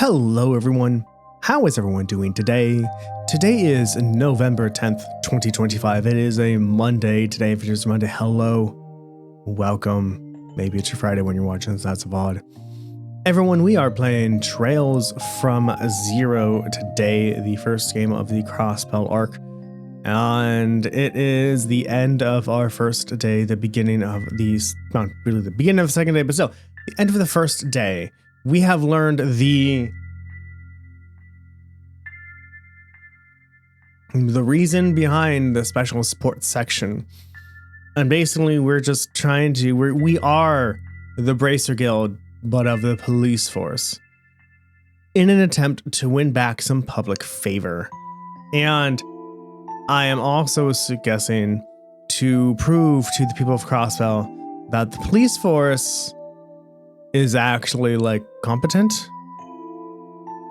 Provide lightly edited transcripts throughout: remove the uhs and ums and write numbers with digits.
Hello everyone, how is everyone doing today? Today is November 10th, 2025. It is a Monday today. If it is Monday, hello, welcome. Maybe it's your Friday when you're watching this, that's odd. Everyone, we are playing Trails from Zero today, the first game of the Crossbell arc. And it is the end of our first day, the beginning of these, not really the beginning of the second day, but still, the end of the first day. We have learned the reason behind the special support section. And basically we're just trying to, we are the Bracer Guild, but of the police force, in an attempt to win back some public favor. And I am also guessing to prove to the people of Crossbell that the police force is actually like competent.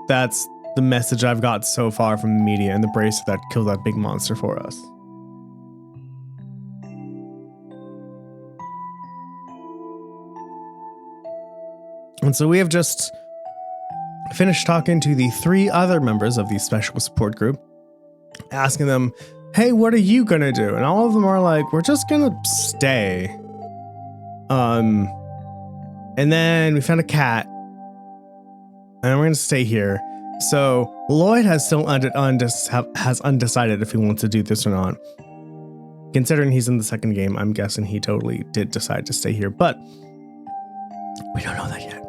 That's the message I've got so far from the media and the bracer that killed that big monster for us. And so we have just finished talking to the 3 other members of the special support group, asking them, hey, what are you gonna do? And all of them are like, we're just gonna stay. And then we found a cat, and we're gonna stay here. So Lloyd has still has undecided if he wants to do this or not. Considering he's in the second game, I'm guessing he totally did decide to stay here, but we don't know that yet.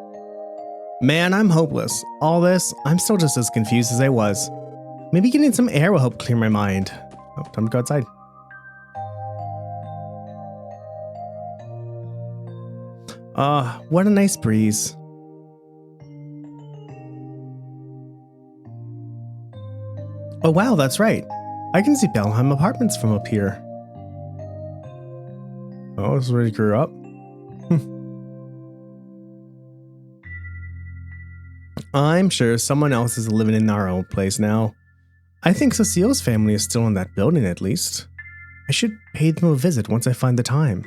Man, I'm hopeless. All this, I'm still just as confused as I was. Maybe getting some air will help clear my mind. Oh, time to go outside. What a nice breeze. Oh wow, that's right. I can see Belheim Apartments from up here. Oh, this is where he grew up. I'm sure someone else is living in our old place now. I think Cecile's family is still in that building at least. I should pay them a visit once I find the time.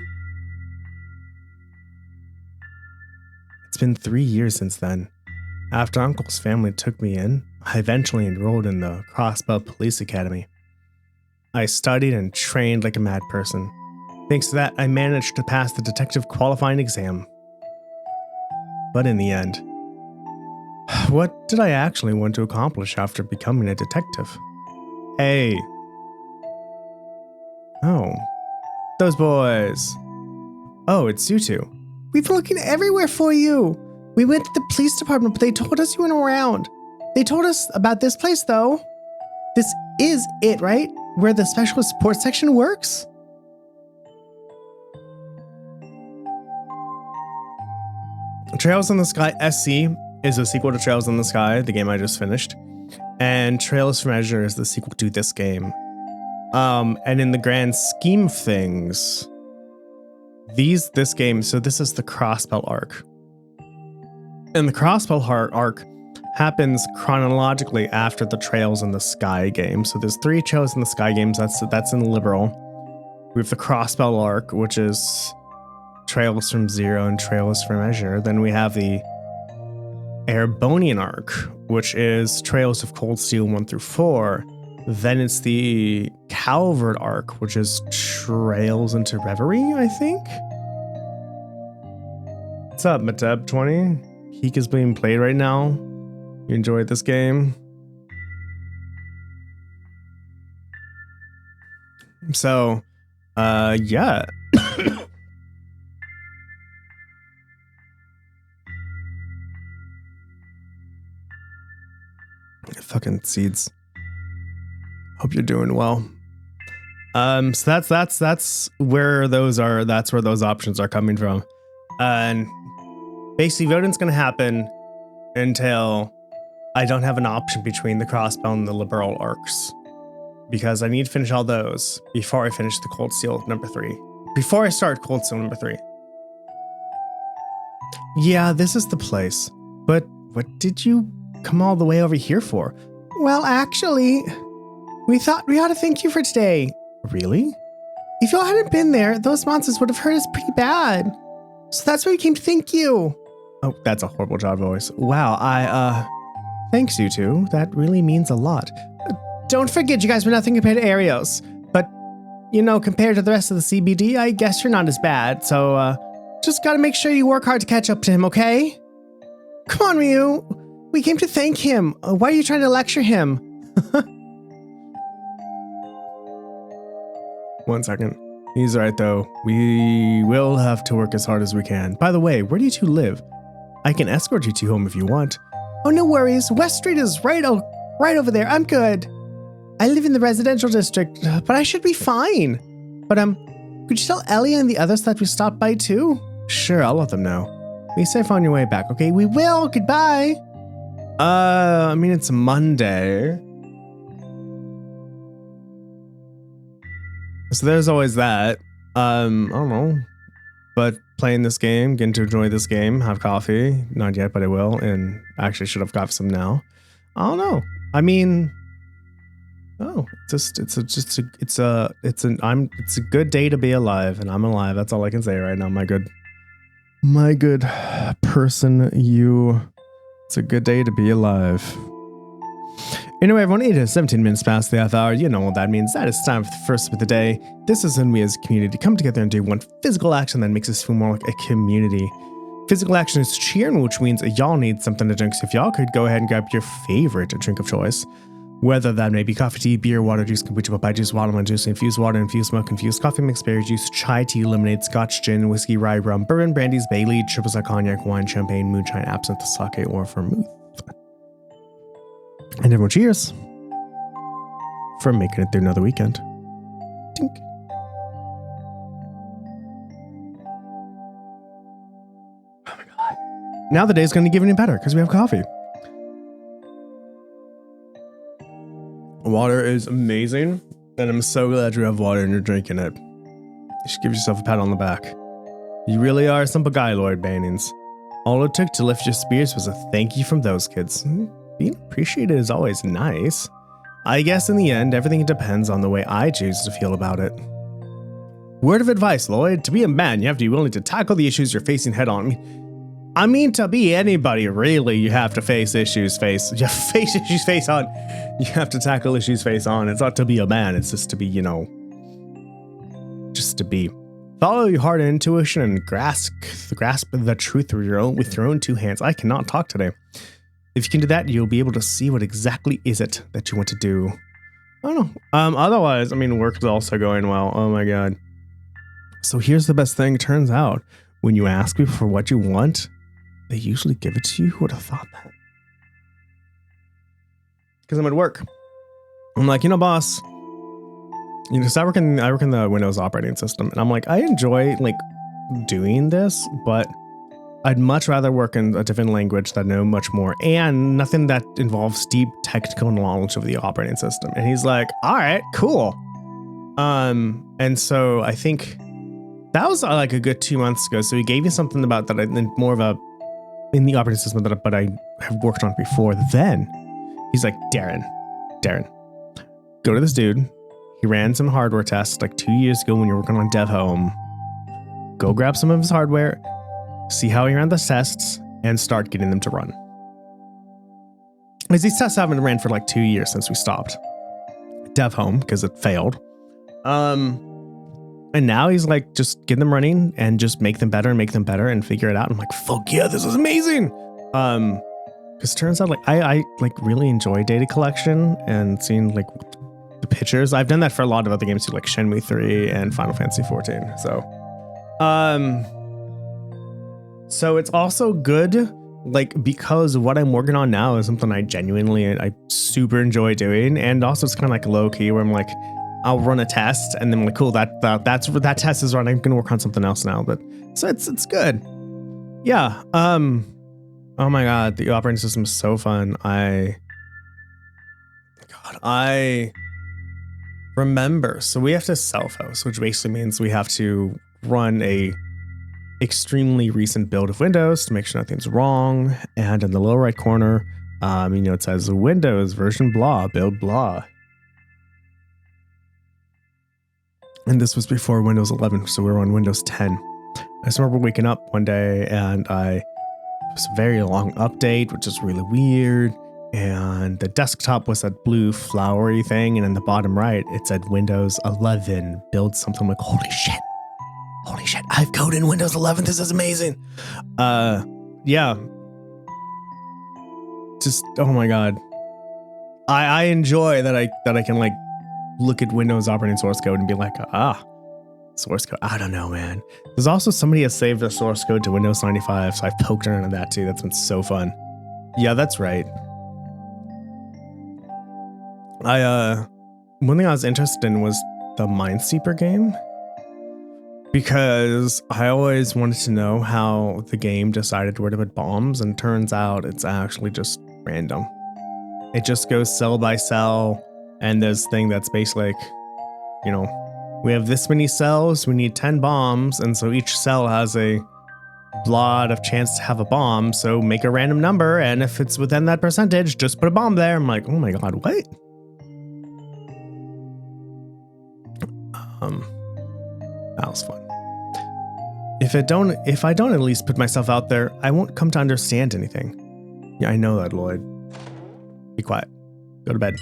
It's been 3 years since then. After Uncle's family took me in, I eventually enrolled in the Crossbell Police Academy. I studied and trained like a mad person. Thanks to that, I managed to pass the detective qualifying exam. But in the end, what did I actually want to accomplish after becoming a detective? Hey. Oh. Those boys. Oh, it's you two. We've been looking everywhere for you. We went to the police department, but they told us you weren't around. They told us about this place, though. This is it, right? Where the special support section works? Trails in the Sky SC is a sequel to Trails in the Sky, the game I just finished. And Trails from Azure is the sequel to this game. And in the grand scheme of things, this game, so this is the Crossbell arc. And the Crossbell arc happens chronologically after the Trails in the Sky game. So there's 3 Trails in the Sky games, that's in Liberal. We have the Crossbell arc, which is Trails from Zero and Trails from Azure. Then we have the Airbonian arc, which is Trails of Cold Steel 1 through 4. Then it's the Calvert arc, which is Trails into Reverie, I think. What's up, Mateb20? Heek is being played right now. You enjoyed this game? So, yeah. Fucking seeds. Hope you're doing well. So that's where those are. That's where those options are coming from. And basically, voting's gonna happen until I don't have an option between the Crossbell and the Liberal arcs, because I need to finish all those before I finish the Cold Steel number 3. Before I start Cold Steel number 3. Yeah, this is the place. But what did you come all the way over here for? Well, actually, we thought we ought to thank you for today. Really? If y'all hadn't been there, those monsters would have hurt us pretty bad. So that's why we came to thank you. Oh, that's a horrible job voice. Wow, Thanks, you two. That really means a lot. Don't forget, you guys were nothing compared to Arios. But, compared to the rest of the CBD, I guess you're not as bad. So, just gotta make sure you work hard to catch up to him, okay? Come on, Ryu. We came to thank him. Why are you trying to lecture him? 1 second. He's right, though. We will have to work as hard as we can. By the way, where do you two live? I can escort you two home if you want. Oh, no worries. West Street is right over there. I'm good. I live in the residential district, but I should be fine. But, could you tell Ellie and the others that we stopped by too? Sure, I'll let them know. Be safe on your way back, okay? We will. Goodbye. It's Monday. So there's always that. I don't know. But playing this game, getting to enjoy this game, have coffee. Not yet, but I will. And actually should have got some now. I don't know. It's a good day to be alive, and I'm alive. That's all I can say right now. My good person, you. It's a good day to be alive. Anyway, everyone, it is 17 minutes past the half hour. You know what that means. That is time for the first of the day. This is when we as a community come together and do one physical action that makes us feel more like a community. Physical action is cheering, which means y'all need something to drink. So if y'all could go ahead and grab your favorite drink of choice, whether that may be coffee, tea, beer, water, juice, kombucha, papaya juice, watermelon juice, infused water, infused milk, infused coffee mix, berry juice, chai tea, lemonade, scotch, gin, whiskey, rye, rum, bourbon, brandies, Bailey, triple sec, cognac, wine, champagne, moonshine, absinthe, sake, or vermouth. And everyone, cheers for making it through another weekend. Tink. Oh my god. Now the day's going to get even better because we have coffee. Water is amazing, and I'm so glad you have water and you're drinking it. You should give yourself a pat on the back. You really are a simple guy, Lloyd Bannings. All it took to lift your spirits was a thank you from those kids. Being appreciated is always nice. I guess in the end, everything depends on the way I choose to feel about it. Word of advice, Lloyd. To be a man, you have to be willing to tackle the issues you're facing head on. To be anybody, really, you have to face issues face on. You have to tackle issues face on. It's not to be a man. It's just to be, just to be. Follow your heart and intuition and grasp the truth with your own two hands. I cannot talk today. If you can do that, you'll be able to see what exactly is it that you want to do. I don't know. Otherwise, work is also going well. Oh my god. So here's the best thing. Turns out, when you ask people for what you want, they usually give it to you. Who would have thought that? Because I'm at work. I'm like, boss. So I work in the Windows operating system, and I'm like, I enjoy doing this, but I'd much rather work in a different language that I know much more, and nothing that involves deep technical knowledge of the operating system. And he's like, all right, cool. And so I think that was a good 2 months ago. So he gave me something about that more of a in the operating system but I have worked on before. Then he's like, Darren, go to this dude. He ran some hardware tests 2 years ago when you're working on Dev Home. Go grab some of his hardware. See how he ran the tests and start getting them to run. Because these tests haven't ran for 2 years since we stopped Dev Home because it failed. And now he's just get them running and just make them better and figure it out. I'm like, fuck yeah, this is amazing. Because it turns out I really enjoy data collection and seeing the pictures. I've done that for a lot of other games too, like Shenmue 3 and Final Fantasy 14. So it's also good, because what I'm working on now is something I super enjoy doing. And also it's kind of low key where I'm I'll run a test and then I'm cool, that test is run. I'm going to work on something else now, but so it's good. Yeah. Oh my God. The operating system is so fun. I remember. So we have to self-host, which basically means we have to run a extremely recent build of Windows to make sure nothing's wrong. And in the lower right corner, it says Windows version blah, build blah. And this was before Windows 11, so we were on Windows 10. I just remember waking up one day and it was a very long update, which is really weird. And the desktop was that blue flowery thing. And in the bottom right, it said Windows 11, build something. Like, holy shit. Holy shit. I've coded in Windows 11. This is amazing. Yeah. Just, oh my God. I enjoy that I can like look at Windows operating source code and be like, source code. I don't know, man. There's also somebody has saved the source code to Windows 95. So I've poked around on that too. That's been so fun. Yeah, that's right. One thing I was interested in was the Minesweeper game, because I always wanted to know how the game decided where to put bombs, and turns out it's actually just random. It just goes cell by cell, and there's thing that's basically like, you know, we have this many cells, we need 10 bombs, and so each cell has a lot of chance to have a bomb, so make a random number, and if it's within that percentage, just put a bomb there. I'm like, oh my God, what? That was fun. If I don't at least put myself out there, I won't come to understand anything. Yeah, I know that, Lloyd. Be quiet. Go to bed.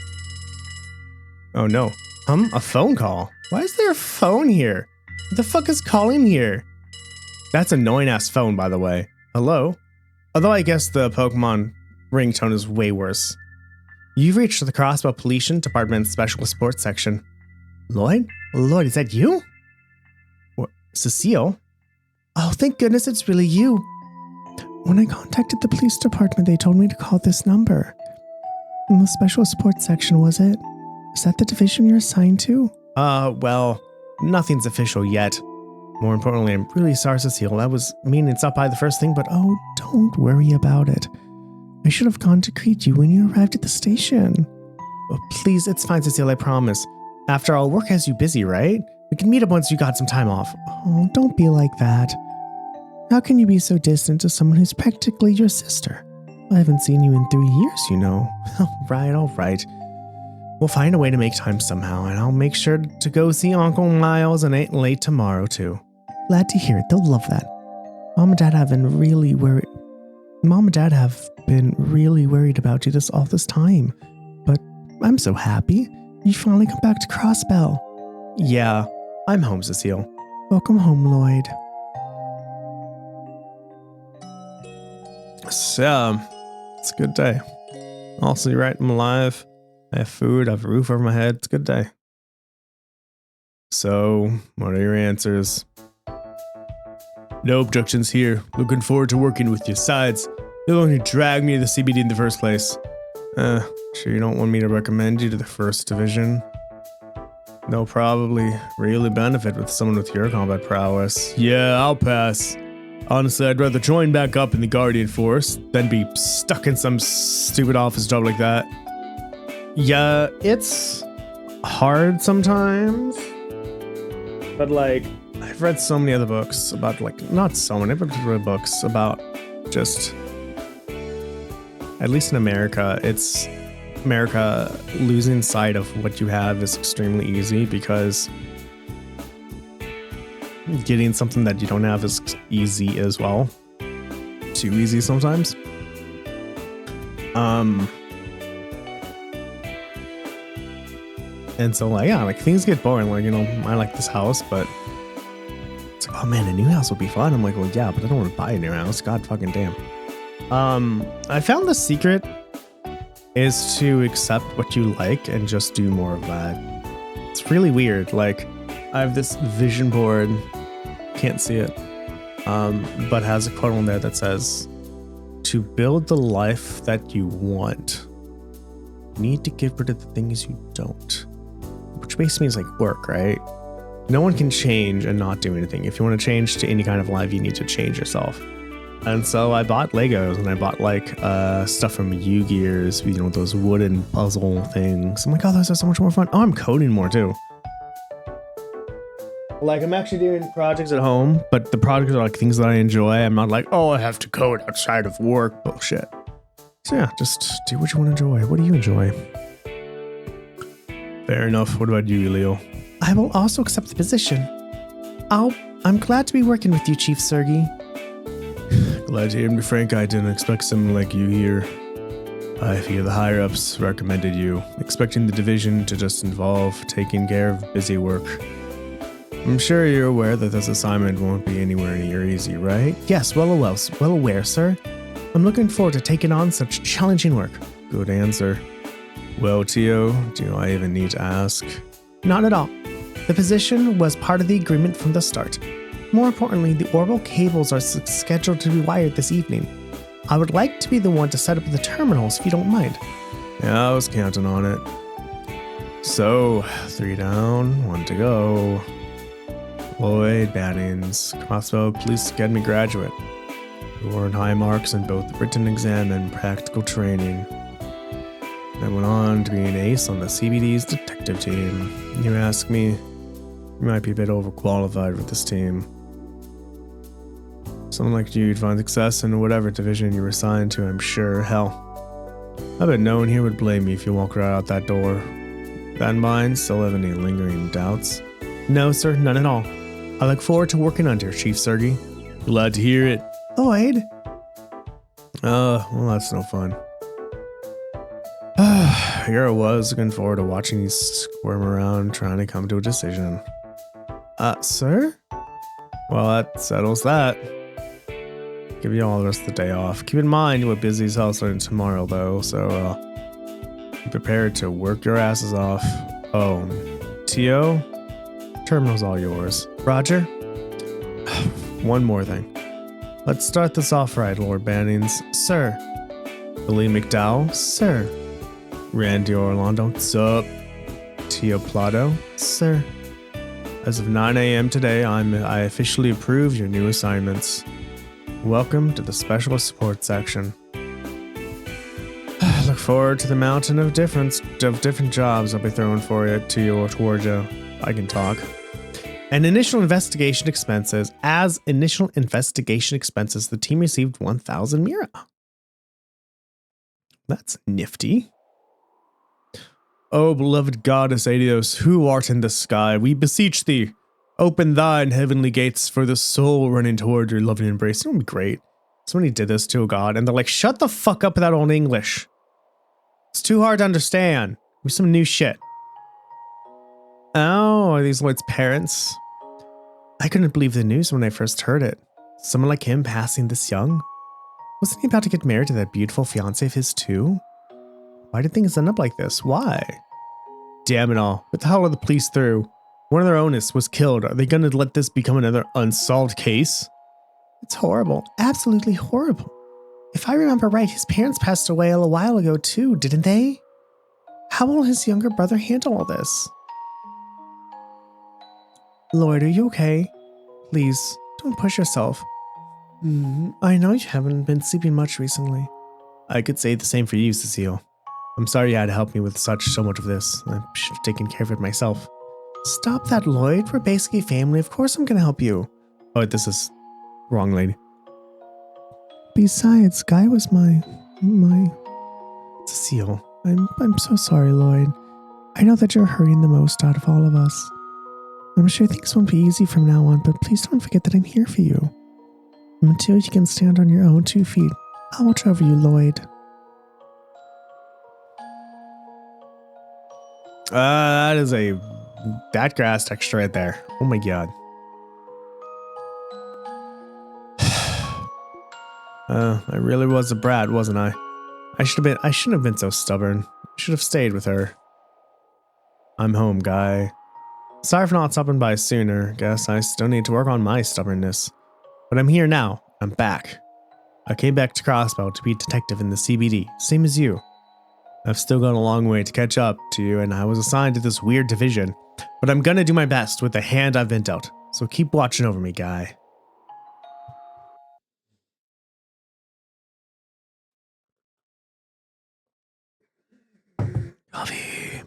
Oh no. A phone call? Why is there a phone here? What the fuck is calling here? That's an annoying ass phone, by the way. Hello? Although I guess the Pokemon ringtone is way worse. You've reached the Crossbell Police Department's Special Sports section. Lloyd? Lloyd, is that you? What? Cecile? Oh, thank goodness it's really you. When I contacted the police department, they told me to call this number. In the Special Sports section, was it? Is that the division you're assigned to? Well, nothing's official yet. More importantly, I'm really sorry, Cecile. That was meaning it's up by the first thing, but oh, don't worry about it. I should have gone to greet you when you arrived at the station. Oh, please, it's fine, Cecile, I promise. After all, work has you busy, right? We can meet up once you got some time off. Oh, don't be like that. How can you be so distant to someone who's practically your sister? I haven't seen you in 3 years, you know. All right. We'll find a way to make time somehow, and I'll make sure to go see Uncle Miles and Aunt Late tomorrow, too. Glad to hear it. They'll love that. Mom and Dad have been really worried about you all this time. But I'm so happy. You finally come back to Crossbell. Yeah, I'm home, Cecile. Welcome home, Lloyd. So, it's a good day. Also, you're right, I'm alive. I have food, I have a roof over my head. It's a good day. So, what are your answers? No objections here. Looking forward to working with you. Besides, you'll only drag me to the CBD in the first place. Sure you don't want me to recommend you to the first division? They'll probably really benefit with someone with your combat prowess. Yeah, I'll pass. Honestly, I'd rather join back up in the Guardian Force than be stuck in some stupid office job like that. Yeah, it's hard sometimes. But like, I've read so many other books about not so many, but I've read books about just, at least in America, losing sight of what you have is extremely easy, because getting something that you don't have is easy as well. Too easy sometimes. And so things get boring. I like this house, but it's like, oh man, a new house would be fun. I'm like, well, yeah, but I don't want to buy a new house. God fucking damn. I found the secret is to accept what you like and just do more of that. It's really weird. Like, I have this vision board, can't see it, but has a quote on there that says, to build the life that you want, you need to get rid of the things you don't. Which basically means like work, right? No one can change and not do anything. If you want to change to any kind of life, you need to change yourself. And so I bought Legos, and I bought stuff from U-Gears, those wooden puzzle things. I'm like, oh, those are so much more fun. Oh, I'm coding more too. I'm actually doing projects at home, but the projects are things that I enjoy. I'm not like, oh, I have to code outside of work. Bullshit. So yeah, just do what you want to enjoy. What do you enjoy? Fair enough. What about you, Leo? I will also accept the position. I'm glad to be working with you, Chief Sergey. Glad to hear me, Frank. I didn't expect someone like you here. I fear the higher-ups recommended you, expecting the division to just involve taking care of busy work. I'm sure you're aware that this assignment won't be anywhere near easy, right? Yes, well aware, sir. I'm looking forward to taking on such challenging work. Good answer. Well, Tio, do I even need to ask? Not at all. The position was part of the agreement from the start. More importantly, the orbital cables are scheduled to be wired this evening. I would like to be the one to set up the terminals if you don't mind. Yeah, I was counting on it. So, 3 down, 1 to go. Lloyd, Battings, Crossbell Police Academy graduate. Who earned high marks in both the written exam and practical training. Then went on to be an ace on the CBD's detective team. You ask me, you might be a bit overqualified with this team. Someone like you'd find success in whatever division you were assigned to, I'm sure. Hell, I bet no one here would blame me if you walk right out that door. That in mind, still have any lingering doubts? No, sir, none at all. I look forward to working under Chief Sergey. Glad to hear it. Lloyd? Well, that's no fun. Here I was, looking forward to watching you squirm around, trying to come to a decision. Sir? Well, that settles that. Give you all the rest of the day off. Keep in mind we're busy as hell starting tomorrow, though, so, be prepared to work your asses off. Oh, Tio? Terminal's all yours. Roger? One more thing. Let's start this off right, Lord Bannings. Sir. Billy McDowell? Sir. Randy Orlando? Sup? Tio Plato? Sir. As of 9 a.m. today, I officially approve your new assignments. Welcome to the Special Support Section. Look forward to the mountain of different jobs I'll be throwing for you to you or towards you. I can talk. And initial investigation expenses. As initial investigation expenses, the team received 1,000 Mira. That's nifty. O beloved goddess Adios, who art in the sky, we beseech thee, open thine heavenly gates for the soul running toward your loving embrace. It would be great. Somebody did this to a god, and they're like, shut the fuck up with that old English. It's too hard to understand. With some new shit. Oh, are these Lloyd's parents? I couldn't believe the news when I first heard it. Someone like him passing this young? Wasn't he about to get married to that beautiful fiancée of his too? Why did things end up like this? Why? Damn it all. What the hell are the police through? One of their own was killed. Are they going to let this become another unsolved case? It's horrible. Absolutely horrible. If I remember right, his parents passed away a while ago too, didn't they? How will his younger brother handle all this? Lloyd, are you okay? Please, don't push yourself. I know you haven't been sleeping much recently. I could say the same for you, Cecile. I'm sorry you had to help me with so much of this. I should have taken care of it myself. Stop that, Lloyd. We're basically family. Of course I'm going to help you. Oh, this is wrong, lady. Besides, Guy was my Cecile. I'm so sorry, Lloyd. I know that you're hurting the most out of all of us. I'm sure things won't be easy from now on, but please don't forget that I'm here for you. Until you can stand on your own 2 feet, I'll watch over you, Lloyd. That grass texture right there. Oh my god. I really was a brat, wasn't I? I shouldn't have been so stubborn. I should have stayed with her. I'm home, Guy. Sorry for not stopping by sooner. Guess I still need to work on my stubbornness. But I'm here now. I'm back. I came back to Crossbell to be a detective in the CBD, same as you. I've still got a long way to catch up to you, and I was assigned to this weird division. But I'm gonna do my best with the hand I've been dealt. So keep watching over me, Guy. Coffee.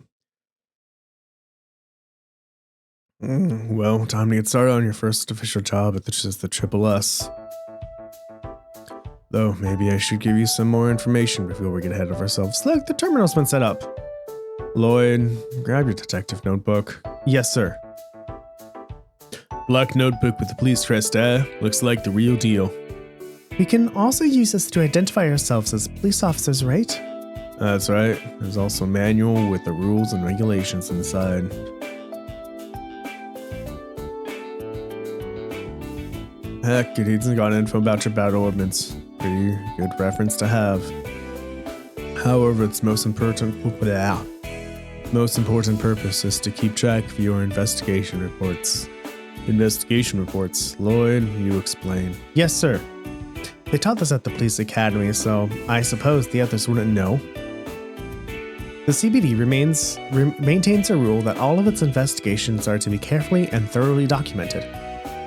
Well, time to get started on your first official job at the Triple S. Though, maybe I should give you some more information before we get ahead of ourselves. Look, the terminal's been set up. Lloyd, grab your detective notebook. Yes, sir. Black notebook with the police crest, Looks like the real deal. We can also use this to identify ourselves as police officers, right? That's right. There's also a manual with the rules and regulations inside. Heck, it even got info about your battle ordnance. Pretty good reference to have. However, its most important purpose is to keep track of your investigation reports. Investigation reports. Lloyd, you explain. Yes, sir. They taught this at the police academy, so I suppose the others wouldn't know. The CBD maintains a rule that all of its investigations are to be carefully and thoroughly documented.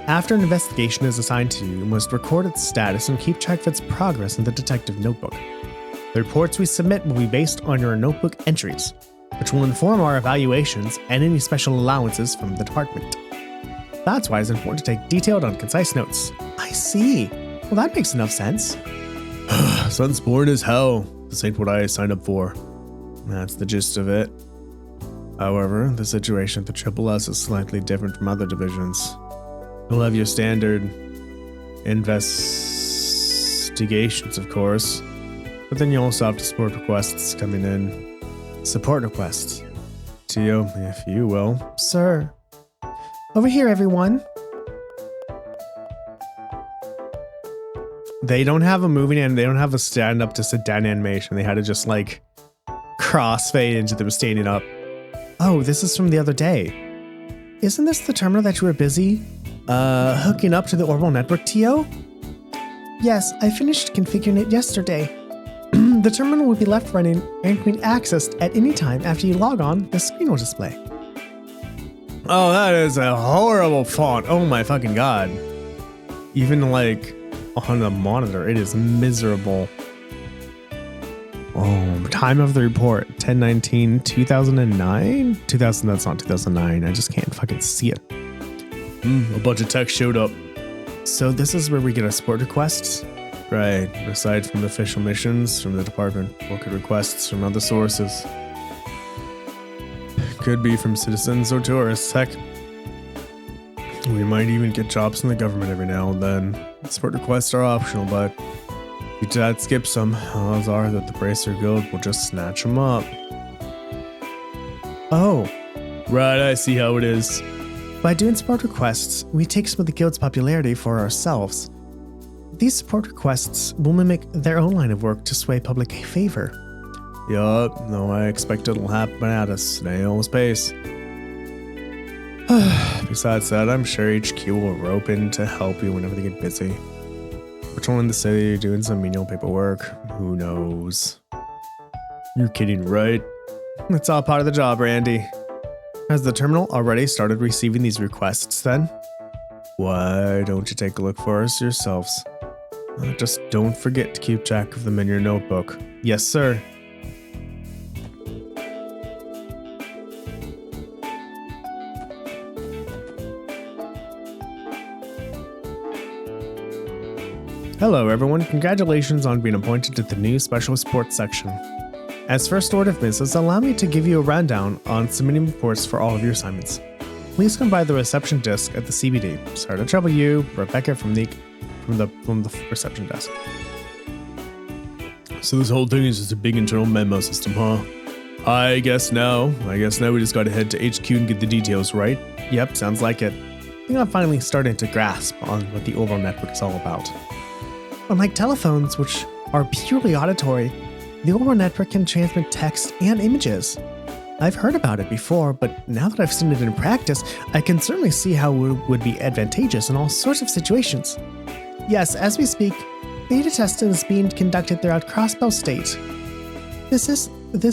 After an investigation is assigned to you, you must record its status and keep track of its progress in the detective notebook. The reports we submit will be based on your notebook entries, which will inform our evaluations and any special allowances from the department. That's why it's important to take detailed and concise notes. I see. Well, that makes enough sense. Sun's boring as hell. This ain't what I signed up for. That's the gist of it. However, the situation at the Triple S is slightly different from other divisions. You'll have your standard investigations, of course, but then you also have support requests coming in. Support requests. Tio, if you will. Sir. Over here, everyone. They don't have a moving and they don't have a stand up to sit down animation. They had to just like crossfade into them standing up. Oh, this is from the other day. Isn't this the terminal that you were busy hooking up to the orbital network, Tio? Yes, I finished configuring it yesterday. The terminal will be left running and can be accessed at any time after you log on. The screen will display. Oh, that is a horrible font. Oh my fucking god. Even like on the monitor, it is miserable. Oh, time of the report, 10/19/2009? 2000, that's not 2009. I just can't fucking see it. A bunch of text showed up. So this is where we get our support requests? Right, aside from official missions from the department, we'll get requests from other sources. Could be from citizens or tourists, heck. We might even get jobs from the government every now and then. Support requests are optional, but if your dad skips them, odds are that the Bracer Guild will just snatch them up. Oh, right, I see how it is. By doing support requests, we take some of the guild's popularity for ourselves. These support requests will mimic their own line of work to sway public favor. Yup, no, I expect it'll happen at a snail's pace. Besides that, I'm sure HQ will rope in to help you whenever they get busy. Patrolling the city, doing some menial paperwork, who knows? You're kidding, right? It's all part of the job, Randy. Has the terminal already started receiving these requests then? Why don't you take a look for us yourselves? Just don't forget to keep track of them in your notebook. Yes, sir. Hello everyone, congratulations on being appointed to the new Special Sports section. As first order of business, allow me to give you a rundown on submitting reports for all of your assignments. Please come by the reception desk at the CBD. Sorry to trouble you, Rebecca from the reception desk. So this whole thing is just a big internal memo system, huh? I guess now we just gotta head to HQ and get the details, right? Yep, sounds like it. I think I'm finally starting to grasp on what the overall network is all about. Unlike telephones, which are purely auditory, the overall network can transmit text and images. I've heard about it before, but now that I've seen it in practice, I can certainly see how it would be advantageous in all sorts of situations. Yes, as we speak, beta testing is being conducted throughout Crossbell State. This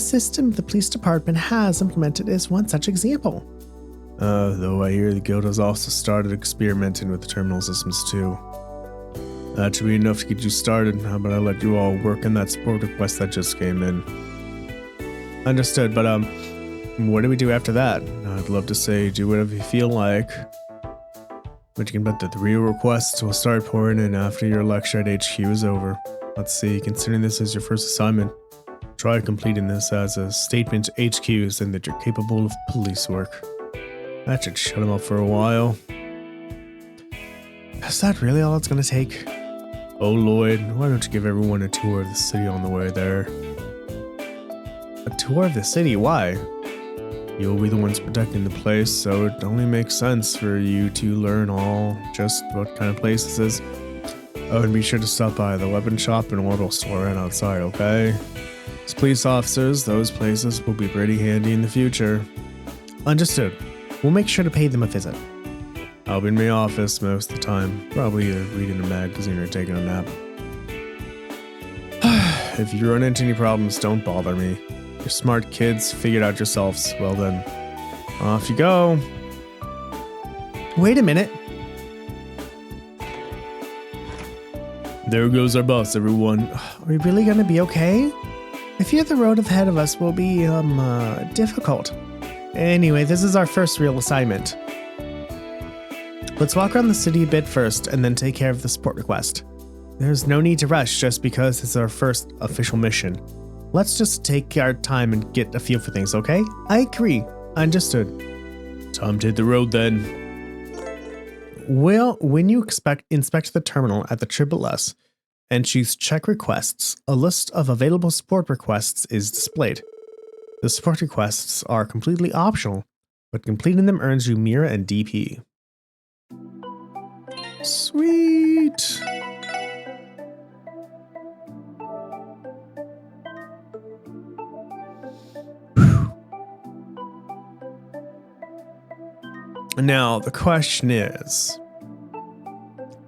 system the police department has implemented is one such example. Though I hear the guild has also started experimenting with the terminal systems too. That should be enough to get you started. How about I let you all work on that support request that just came in? Understood, but what do we do after that? I'd love to say do whatever you feel like, but you can bet that the real requests will start pouring in after your lecture at HQ is over. Let's see, considering this as your first assignment, try completing this as a statement to HQ saying that you're capable of police work. That should shut them up for a while. Is that really all it's gonna take? Oh Lloyd, why don't you give everyone a tour of the city on the way there? A tour of the city, why? You'll be the ones protecting the place, so it only makes sense for you to learn all just what kind of place this is. Oh, and be sure to stop by the weapon shop and orbital store right outside, okay? As police officers, those places will be pretty handy in the future. Understood. We'll make sure to pay them a visit. I'll be in my office most of the time, probably reading a magazine or taking a nap. If you run into any problems, don't bother me. You're smart kids, figure it out yourselves. Well then, off you go. Wait a minute. There goes our bus, everyone. Are we really gonna be okay? I fear the road ahead of us will be, difficult. Anyway, this is our first real assignment. Let's walk around the city a bit first and then take care of the support request. There's no need to rush just because it's our first official mission. Let's just take our time and get a feel for things, okay? I agree. Understood. Time to hit the road then. Well, when you inspect the terminal at the Triple S and choose Check Requests, a list of available support requests is displayed. The support requests are completely optional, but completing them earns you Mira and DP. Sweet! Now, the question is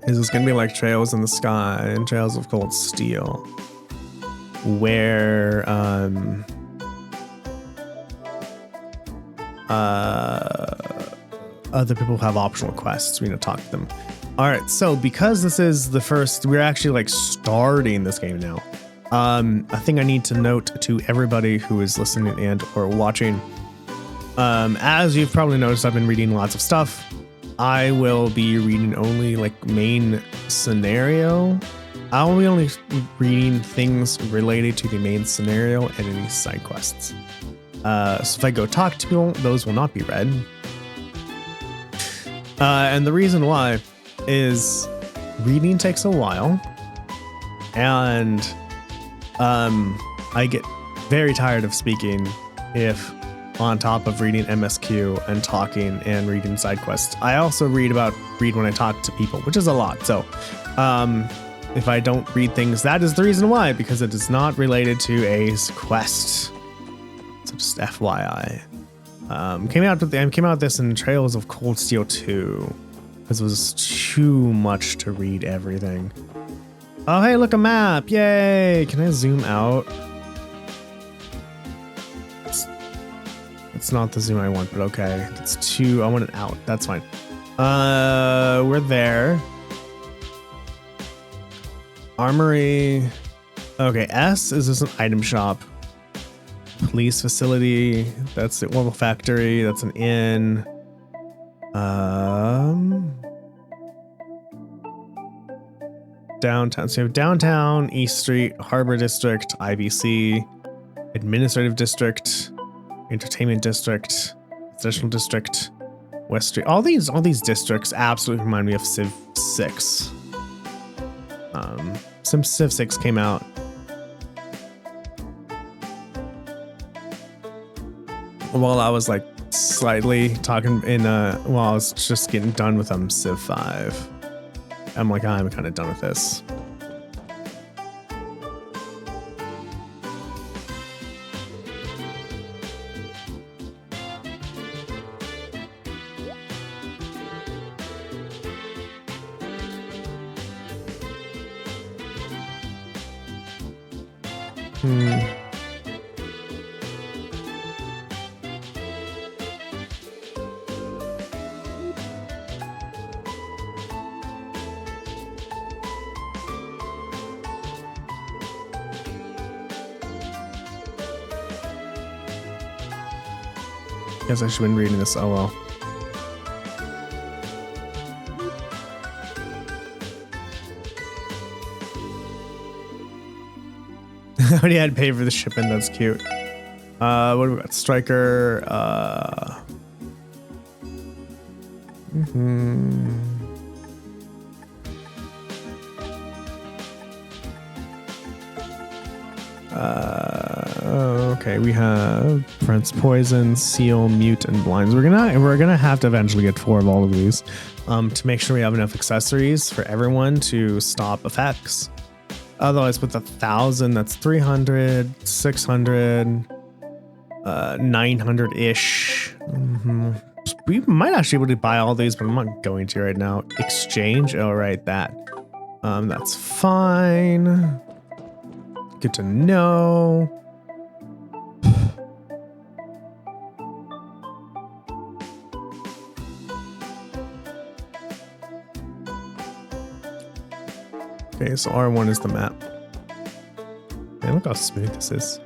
this going to be like Trails in the Sky and Trails of Cold Steel, where other people have optional quests? We need to talk to them. All right, so because this is the first, we're actually like starting this game now. I think I need to note to everybody who is listening and or watching, as you've probably noticed, I've been reading lots of stuff. I will be reading only like main scenario. I'll be only reading things related to the main scenario and any side quests. So if I go talk to people, those will not be read. And the reason why is reading takes a while, and I get very tired of speaking if on top of reading MSQ and talking and reading side quests. I also read when I talk to people, which is a lot. So if I don't read things, that is the reason why, because it is not related to a quest. So just FYI. Came out with this in Trails of Cold Steel 2 because it was too much to read everything. Oh, hey, look, a map. Yay. Can I zoom out? It's not the zoom I want, but okay. It's too, I want it out. That's fine. We're there. Armory. Okay, S is this an item shop. Police facility. That's the Orbital Factory. That's an inn. Downtown. So you have downtown, East Street, Harbor District, IBC, Administrative District, Entertainment District, Residential District, West Street. All these districts absolutely remind me of Civ 6. Some Civ 6 came out. While I was like slightly talking while I was just getting done with Civ 5. I'm like, I'm kind of done with this. Guess I should have been reading this. Oh well. I already had to pay for the shipment. That's cute. What do we got? Striker. Okay, we have Prince Poison, Seal, Mute, and Blinds. We're gonna have to eventually get 4 of all of these to make sure we have enough accessories for everyone to stop effects. Otherwise, with 1,000, that's 300, 600, 900-ish. We might actually be able to buy all these, but I'm not going to right now. Exchange. Oh, right, that. That's fine. Good to know. Okay, so R1 is the map. Man, look how smooth this is.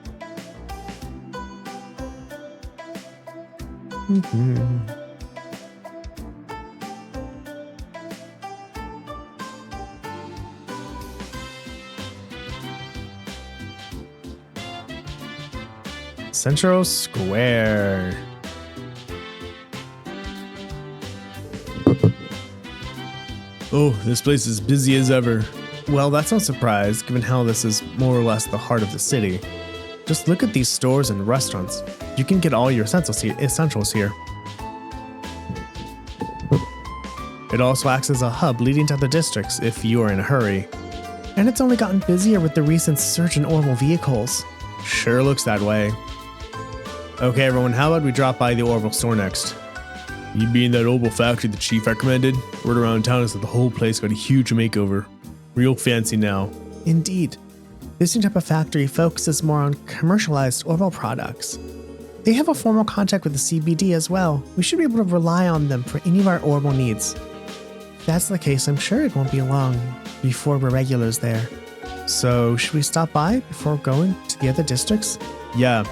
Central Square. Oh, this place is busy as ever. Well, that's no surprise, given how this is more or less the heart of the city. Just look at these stores and restaurants. You can get all your essentials here. It also acts as a hub leading to other districts if you are in a hurry. And it's only gotten busier with the recent surge in orbital vehicles. Sure looks that way. Okay everyone, how about we drop by the orbital store next? You being that orbital factory the chief recommended? Word around town is that the whole place got a huge makeover. Real fancy now. Indeed. This new type of factory focuses more on commercialized orbital products. They have a formal contract with the CBD as well. We should be able to rely on them for any of our orbital needs. If that's the case, I'm sure it won't be long before we're regulars there. So, should we stop by before going to the other districts? Yeah,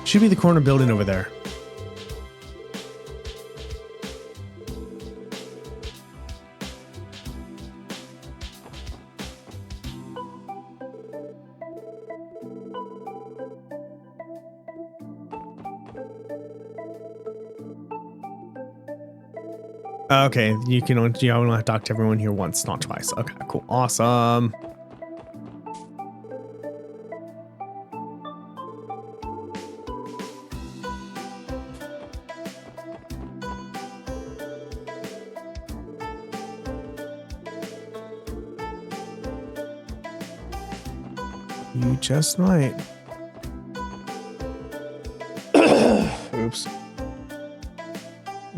should be the corner building over there. Okay, you only have to talk to everyone here once, not twice. Okay, cool. Awesome. You just might. Oops.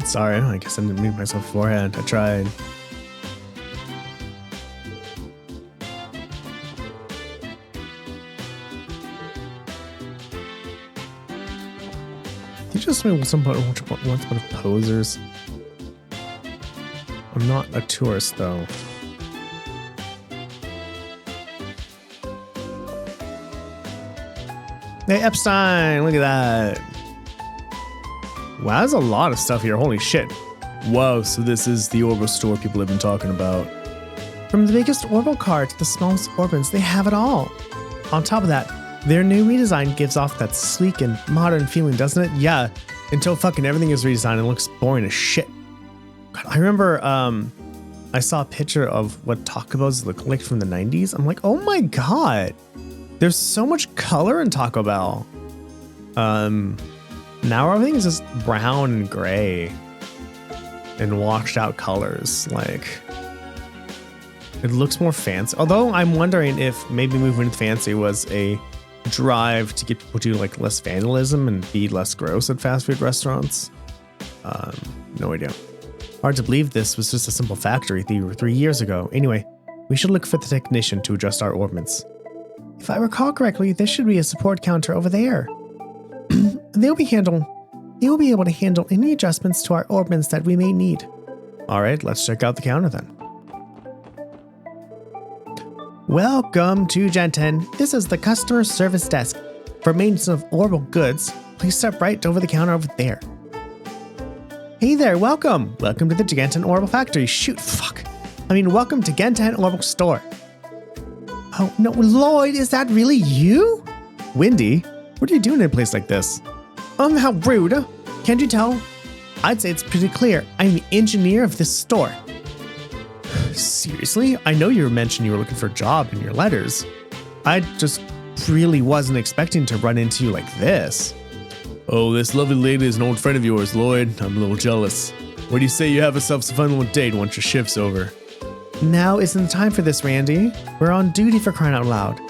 Sorry, I guess I didn't mute myself beforehand. I tried. You just made once upon of posers. I'm not a tourist though. Hey Epstein, look at that. Wow, there's a lot of stuff here. Holy shit. Whoa, so this is the orbital store people have been talking about. From the biggest orbital car to the smallest orbits, they have it all. On top of that, their new redesign gives off that sleek and modern feeling, doesn't it? Yeah, until fucking everything is redesigned and looks boring as shit. God, I remember I saw a picture of what Taco Bell's looked like from the 90s. I'm like, oh my god. There's so much color in Taco Bell. Now everything is just brown and gray and washed out colors. Like, it looks more fancy. Although I'm wondering if maybe moving to fancy was a drive to get people to like less vandalism and be less gross at fast food restaurants. No idea. Hard to believe this was just a simple factory 3 years ago. Anyway, we should look for the technician to adjust our orbits. If I recall correctly, there should be a support counter over there. They'll be able to handle any adjustments to our orbits that we may need. All right, let's check out the counter then. Welcome to Gen 10. This is the customer service desk. For maintenance of orbital goods, please step right over the counter over there. Hey there, welcome. Welcome to the Gen 10 Orbital Factory. Shoot, fuck. Welcome to Gen 10 Orbital Store. Oh, no, Lloyd, is that really you? Wendy, what are you doing in a place like this? How rude. Can't you tell? I'd say it's pretty clear. I'm the engineer of this store. Seriously? I know you mentioned you were looking for a job in your letters. I just really wasn't expecting to run into you like this. Oh, this lovely lady is an old friend of yours, Lloyd. I'm a little jealous. What do you say you have yourself some fun little date once your shift's over? Now isn't the time for this, Randy. We're on duty for crying out loud.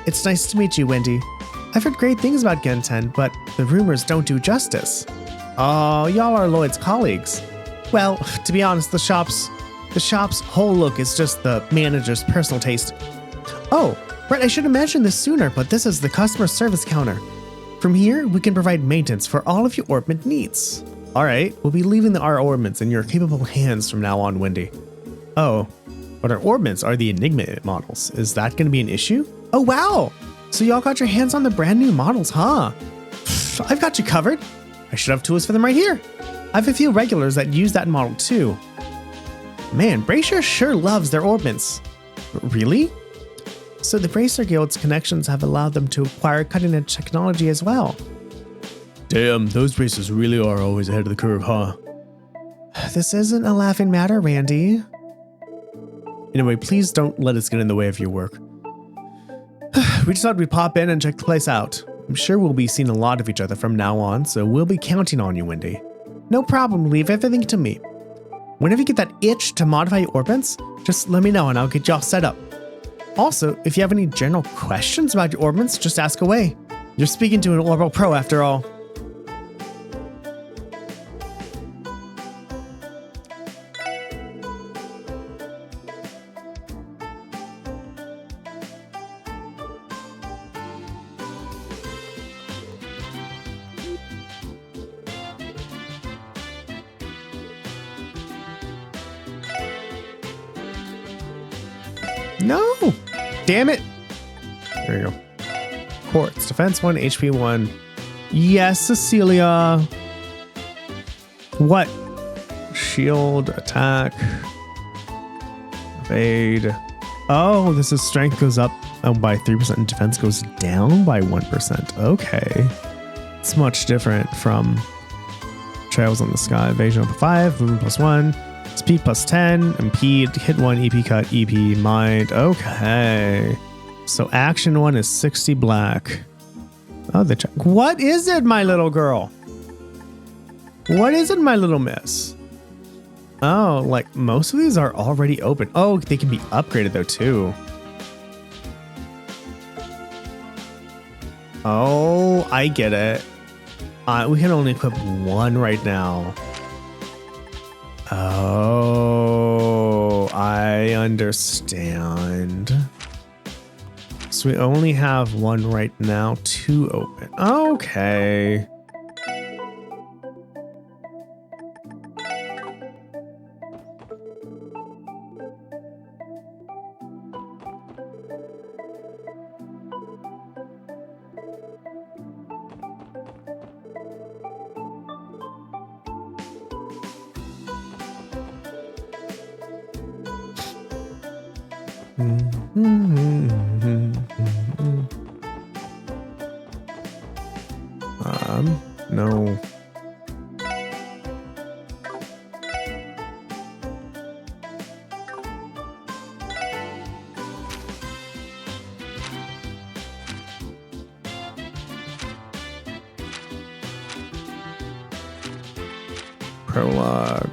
It's nice to meet you, Wendy. I've heard great things about Gen 10, but the rumors don't do justice. Oh, y'all are Lloyd's colleagues. Well, to be honest, the shop's whole look is just the manager's personal taste. Oh, right, I should have mentioned this sooner, but this is the customer service counter. From here, we can provide maintenance for all of your orbment needs. All right, we'll be leaving our orbments in your capable hands from now on, Wendy. Oh, but our orbments are the Enigma models. Is that going to be an issue? Oh, wow. So y'all got your hands on the brand new models, huh? I've got you covered. I should have tools for them right here. I have a few regulars that use that model too. Man, Bracer sure loves their orbments. Really? So the Bracer Guild's connections have allowed them to acquire cutting-edge technology as well. Damn, those Bracers really are always ahead of the curve, huh? This isn't a laughing matter, Randy. Anyway, please don't let us get in the way of your work. We just thought we'd pop in and check the place out. I'm sure we'll be seeing a lot of each other from now on, so we'll be counting on you, Wendy. No problem, leave everything to me. Whenever you get that itch to modify your orbments, just let me know and I'll get you all set up. Also, if you have any general questions about your orbments, just ask away. You're speaking to an Orbital Pro after all. No! Damn it! There you go. Quartz. Defense 1, HP 1. Yes, Cecilia! What? Shield, attack, evade. Oh, this is strength goes up by 3% and defense goes down by 1%. Okay. It's much different from Trails on the Sky. Evasion up 5, movement +1. Speed +10, impede, hit 1, EP cut, EP, mind. Okay. So action 1 is 60 black. Oh, what is it, my little girl? What is it, my little miss? Oh, like most of these are already open. Oh, they can be upgraded though too. Oh, I get it. We can only equip one right now. Oh, I understand. So we only have one right now, 2 open. Okay. No. Prologue.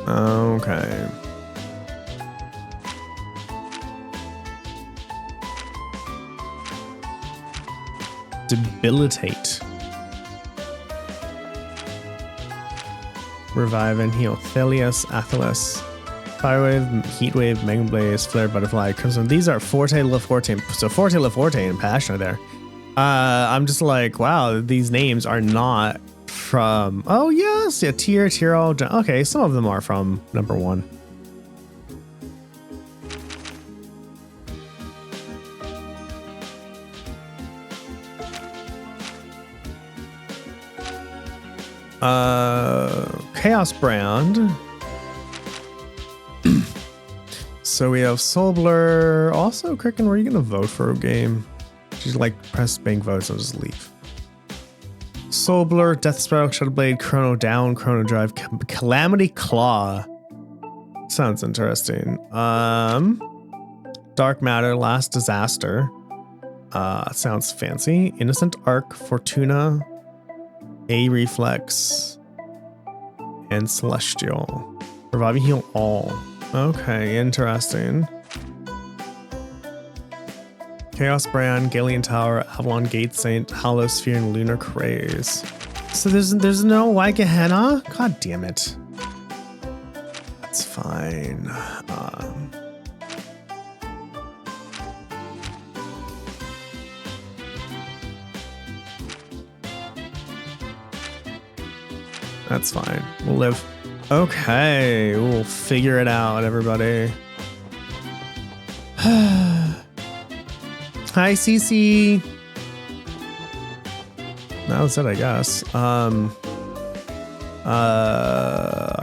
Okay. Debilitate. Revive and heal. Thelius, Athelis. Firewave, Heatwave, Mega Blaze, Flare, Butterfly, Crimson. These are Forte, La Forte. So Forte, La Forte, and Passion are there. I'm just like, wow, these names are not from... Oh, yes. Yeah, Tyrell. Okay, some of them are from number 1. Chaos Brand. So we have Soul Blur. Also, Cricken, were you gonna vote for a game? She's like, press bank votes and just leave. Soul Blur, Death Spiral, Shadow Blade, Chrono Down, Chrono Drive, Calamity Claw. Sounds interesting. Dark Matter, Last Disaster. Sounds fancy. Innocent Arc, Fortuna, A Reflex, and Celestial. Revive and Heal All. Okay, interesting. Chaos Brand, Galian Tower, Avalon Gate Saint, Hollow Sphere, and Lunar Craze. So there's no like a henna? God damn it. That's fine. That's fine. We'll live. Okay, we'll figure it out, everybody. Hi, Cece. That's it, I guess. I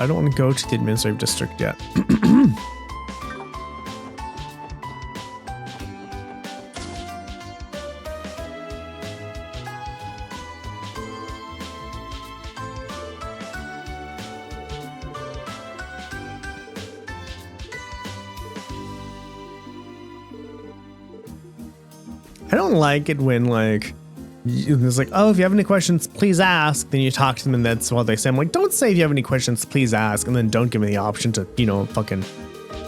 don't want to go to the administrative district yet. I don't like it when like it's like, oh, if you have any questions, please ask. Then you talk to them and that's what they say. I'm like, don't say if you have any questions, please ask. And then don't give me the option to, you know, fucking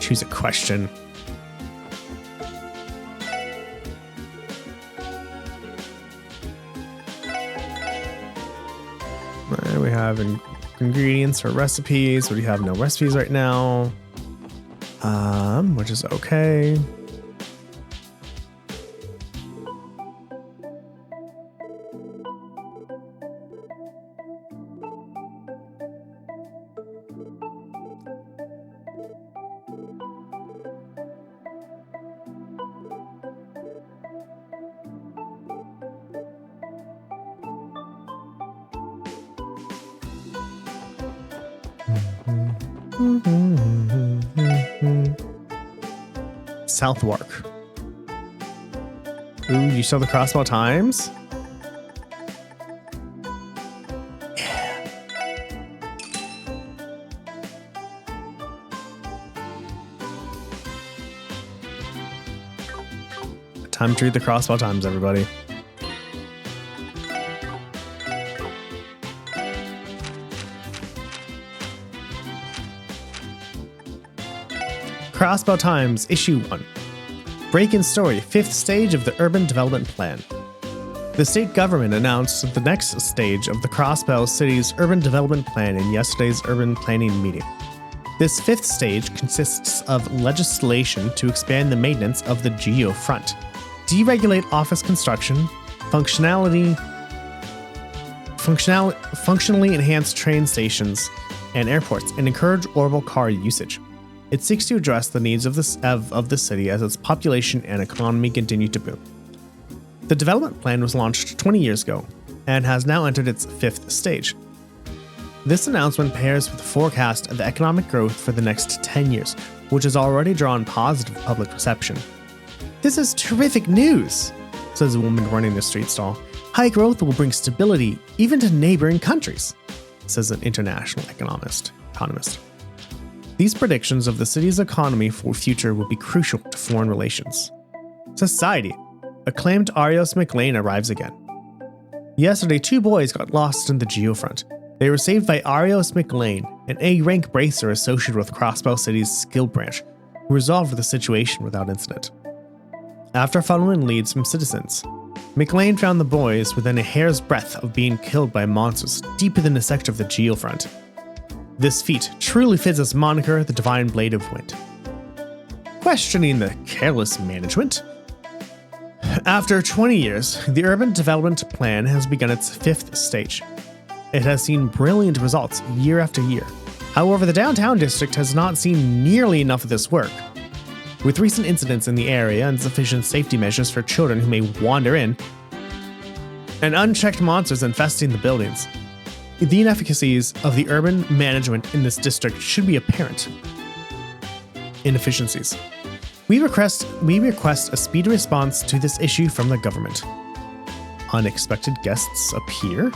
choose a question. Right, we have ingredients for recipes. We have no recipes right now. Which is okay. Southwark. Ooh, you saw the Crossbell Times? Yeah. Time to read the Crossbell Times, everybody. Crossbell Times, Issue 1. Break-in story, 5th stage of the Urban Development Plan. The state government announced the next stage of the Crossbell City's Urban Development Plan in yesterday's urban planning meeting. This 5th stage consists of legislation to expand the maintenance of the geofront, deregulate office construction, functionally enhance train stations and airports, and encourage orbital car usage. It seeks to address the needs of the city as its population and economy continue to boom. The development plan was launched 20 years ago and has now entered its 5th stage. This announcement pairs with the forecast of the economic growth for the next 10 years, which has already drawn positive public reception. This is terrific news, says a woman running the street stall. High growth will bring stability even to neighboring countries, says an international economist. These predictions of the city's economy for future will be crucial to foreign relations. Society. Acclaimed Arios McLean arrives again. Yesterday, 2 boys got lost in the geofront. They were saved by Arios McLean, an A-rank bracer associated with Crossbell City's skill branch, who resolved the situation without incident. After following leads from citizens, McLean found the boys within a hair's breadth of being killed by monsters deep within the sector of the geofront. This feat truly fits its moniker, the Divine Blade of Wind. Questioning the careless management. After 20 years, the Urban Development Plan has begun its 5th stage. It has seen brilliant results year after year. However, the downtown district has not seen nearly enough of this work. With recent incidents in the area and insufficient safety measures for children who may wander in, and unchecked monsters infesting the buildings, the inefficacies of the urban management in this district should be apparent. Inefficiencies. We request a speedy response to this issue from the government. Unexpected guests appear.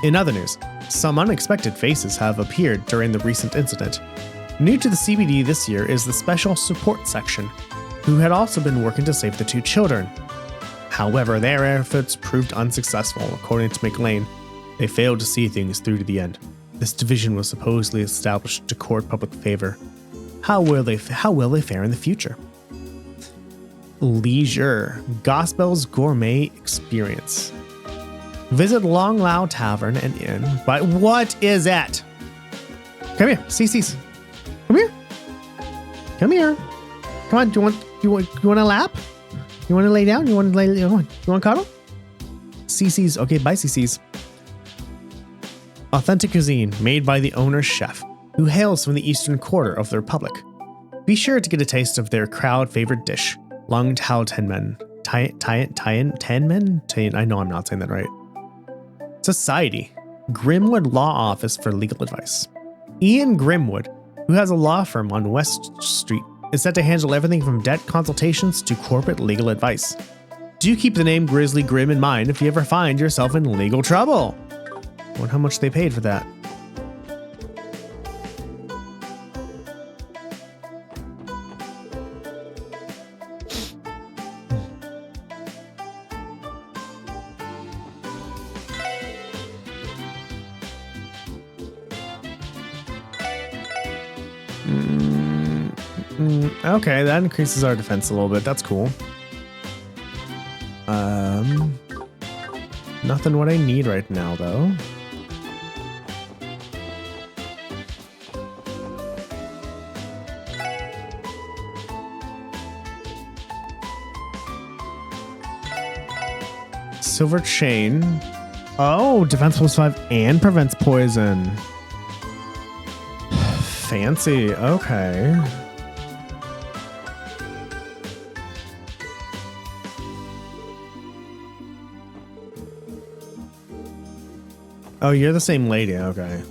In other news, some unexpected faces have appeared during the recent incident. New to the CBD this year is the Special Support Section, who had also been working to save the two children. However, their efforts proved unsuccessful. According to McLean, they failed to see things through to the end. This division was supposedly established to court public favor. How will they fare in the future? Leisure, Gospel's gourmet experience. Visit Long Lao Tavern and Inn. But what is it? Come here, CC's. Come here. Come here. Come on. Do you want a lap? You want to lay down? You want to cuddle? CC's. Okay, bye, CC's. Authentic cuisine made by the owner's chef, who hails from the eastern quarter of the Republic. Be sure to get a taste of their crowd favorite dish, Long Tao Tenmen. Tenmen? I know I'm not saying that right. Society, Grimwood Law Office for legal advice. Ian Grimwood, who has a law firm on West Street, is set to handle everything from debt consultations to corporate legal advice. Do keep the name Grizzly Grim in mind if you ever find yourself in legal trouble. I wonder how much they paid for that. Okay, that increases our defense a little bit. That's cool. Nothing what I need right now, though. Silver chain. Oh, defense +5 and prevents poison. Fancy. Okay. Oh, you're the same lady. Okay.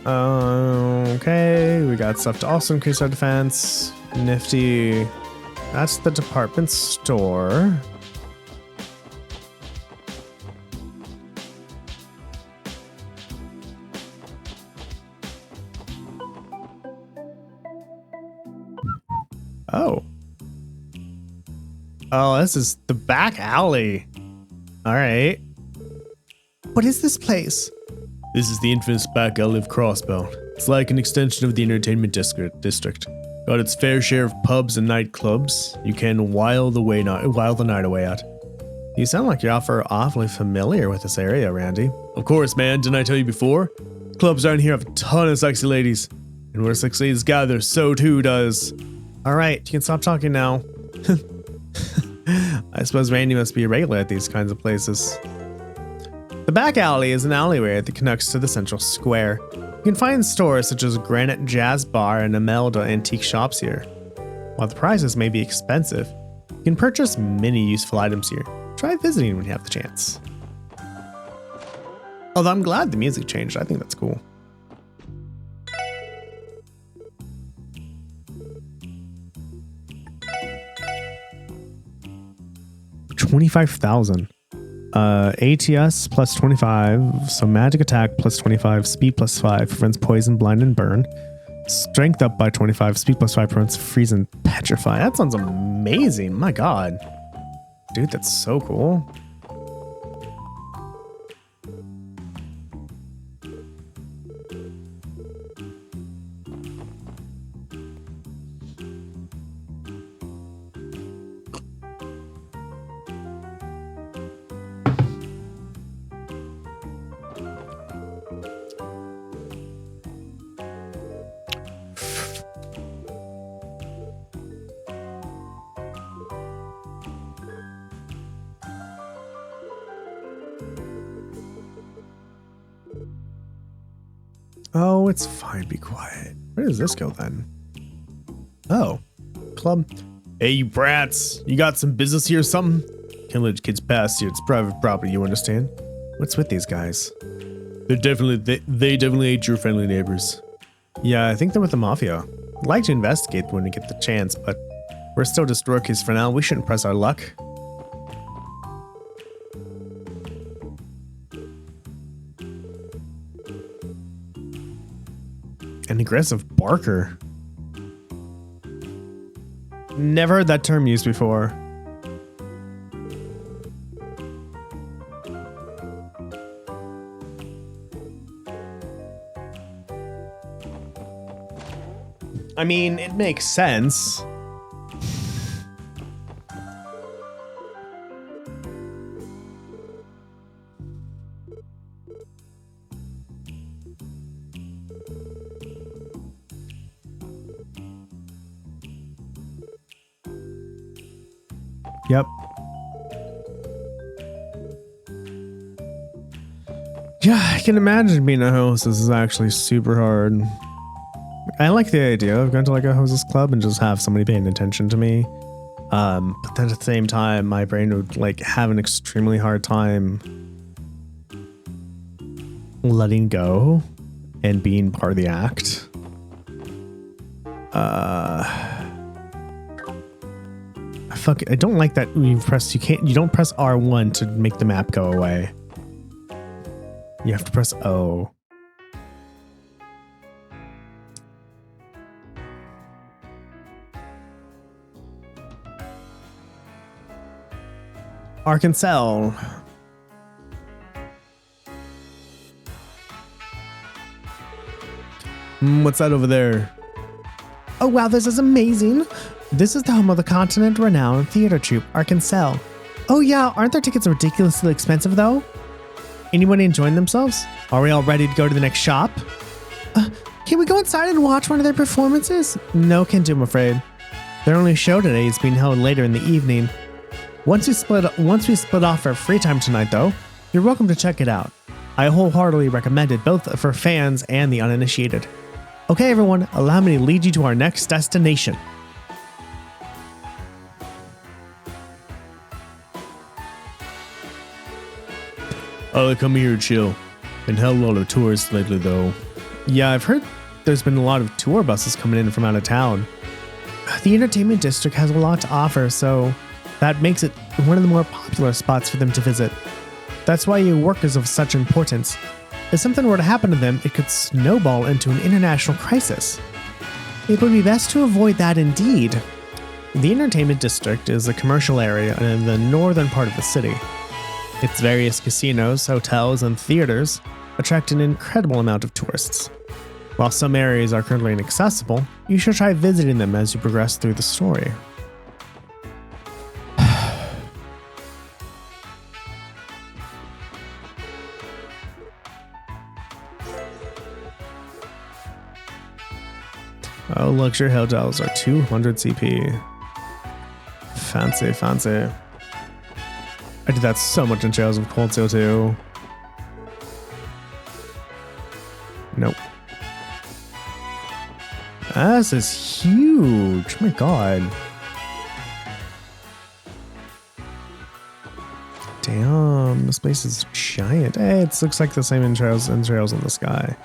Okay, we got stuff to also increase our defense. Nifty. That's the department store. Oh. Oh, this is the back alley. All right. What is this place? This is the infamous back alley of Crossbell. It's like an extension of the entertainment district. Got its fair share of pubs and nightclubs you can while the night away at. You sound like you're awfully familiar with this area, Randy. Of course, man. Didn't I tell you before? Clubs down here have a ton of sexy ladies. And where sexy ladies gather, so too does. All right, you can stop talking now. I suppose Randy must be a regular at these kinds of places. The back alley is an alleyway that connects to the central square. You can find stores such as Granite Jazz Bar and Imelda antique shops here. While the prices may be expensive, you can purchase many useful items here. Try visiting when you have the chance. Although I'm glad the music changed, I think that's cool. $25,000. ATS plus 25, so magic attack plus 25, speed plus 5, prevents poison, blind, and burn. Strength up by 25, speed plus 5, prevents freeze and petrify. That sounds amazing. My god. Dude, that's so cool. Oh, it's fine. Be quiet. Where does this go then? Oh, club. Hey, you brats. You got some business here or something? Can't let kids pass here. It's private property, you understand? What's with these guys? They definitely ain't your friendly neighbors. Yeah, I think they're with the Mafia. I'd like to investigate when we get the chance, but we're still just rookies for now. We shouldn't press our luck. An aggressive barker. Never heard that term used before. I mean, it makes sense. Yep. Yeah, I can imagine being a host. This is actually super hard. I like the idea of going to like a hostess club and just have somebody paying attention to me. But then at the same time, my brain would like have an extremely hard time letting go and being part of the act. I don't like that you don't press R1 to make the map go away. You have to press O. Arkansas. What's that over there? Oh wow, this is amazing. This is the home of the continent-renowned theater troupe, Arkansas. Oh yeah, aren't their tickets ridiculously expensive though? Anyone enjoying themselves? Are we all ready to go to the next shop? Can we go inside and watch one of their performances? No, can't do, I'm afraid. Their only show today is being held later in the evening. Once we split off for free time tonight though, you're welcome to check it out. I wholeheartedly recommend it both for fans and the uninitiated. Okay everyone, allow me to lead you to our next destination. Oh, come here, chill. Been hell of a lot of tourists lately though. Yeah, I've heard there's been a lot of tour buses coming in from out of town. The entertainment district has a lot to offer, so that makes it one of the more popular spots for them to visit. That's why your work is of such importance. If something were to happen to them, it could snowball into an international crisis. It would be best to avoid that indeed. The entertainment district is a commercial area in the northern part of the city. Its various casinos, hotels, and theaters attract an incredible amount of tourists. While some areas are currently inaccessible, you should try visiting them as you progress through the story. Oh, luxury hotels are 200 CP. Fancy, fancy. I did that so much in Trails of Cold Steel too. Nope. This is huge. Oh my god. Damn, this place is giant. Hey, it looks like the same in Trails in the Sky.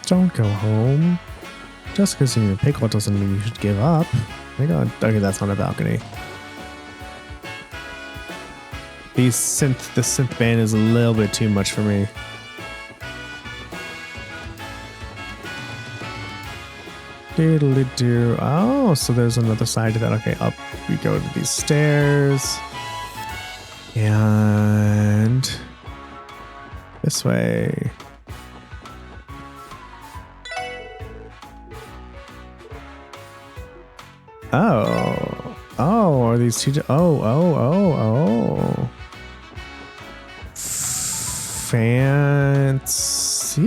Don't go home. Just because you're in a pickle doesn't mean you should give up. My god. Okay, that's on a balcony. The synth band is a little bit too much for me. Doodly-doo. Oh, so there's another side to that. Okay, up we go to these stairs. And this way. Oh. Oh, are these two? Oh. Fancy.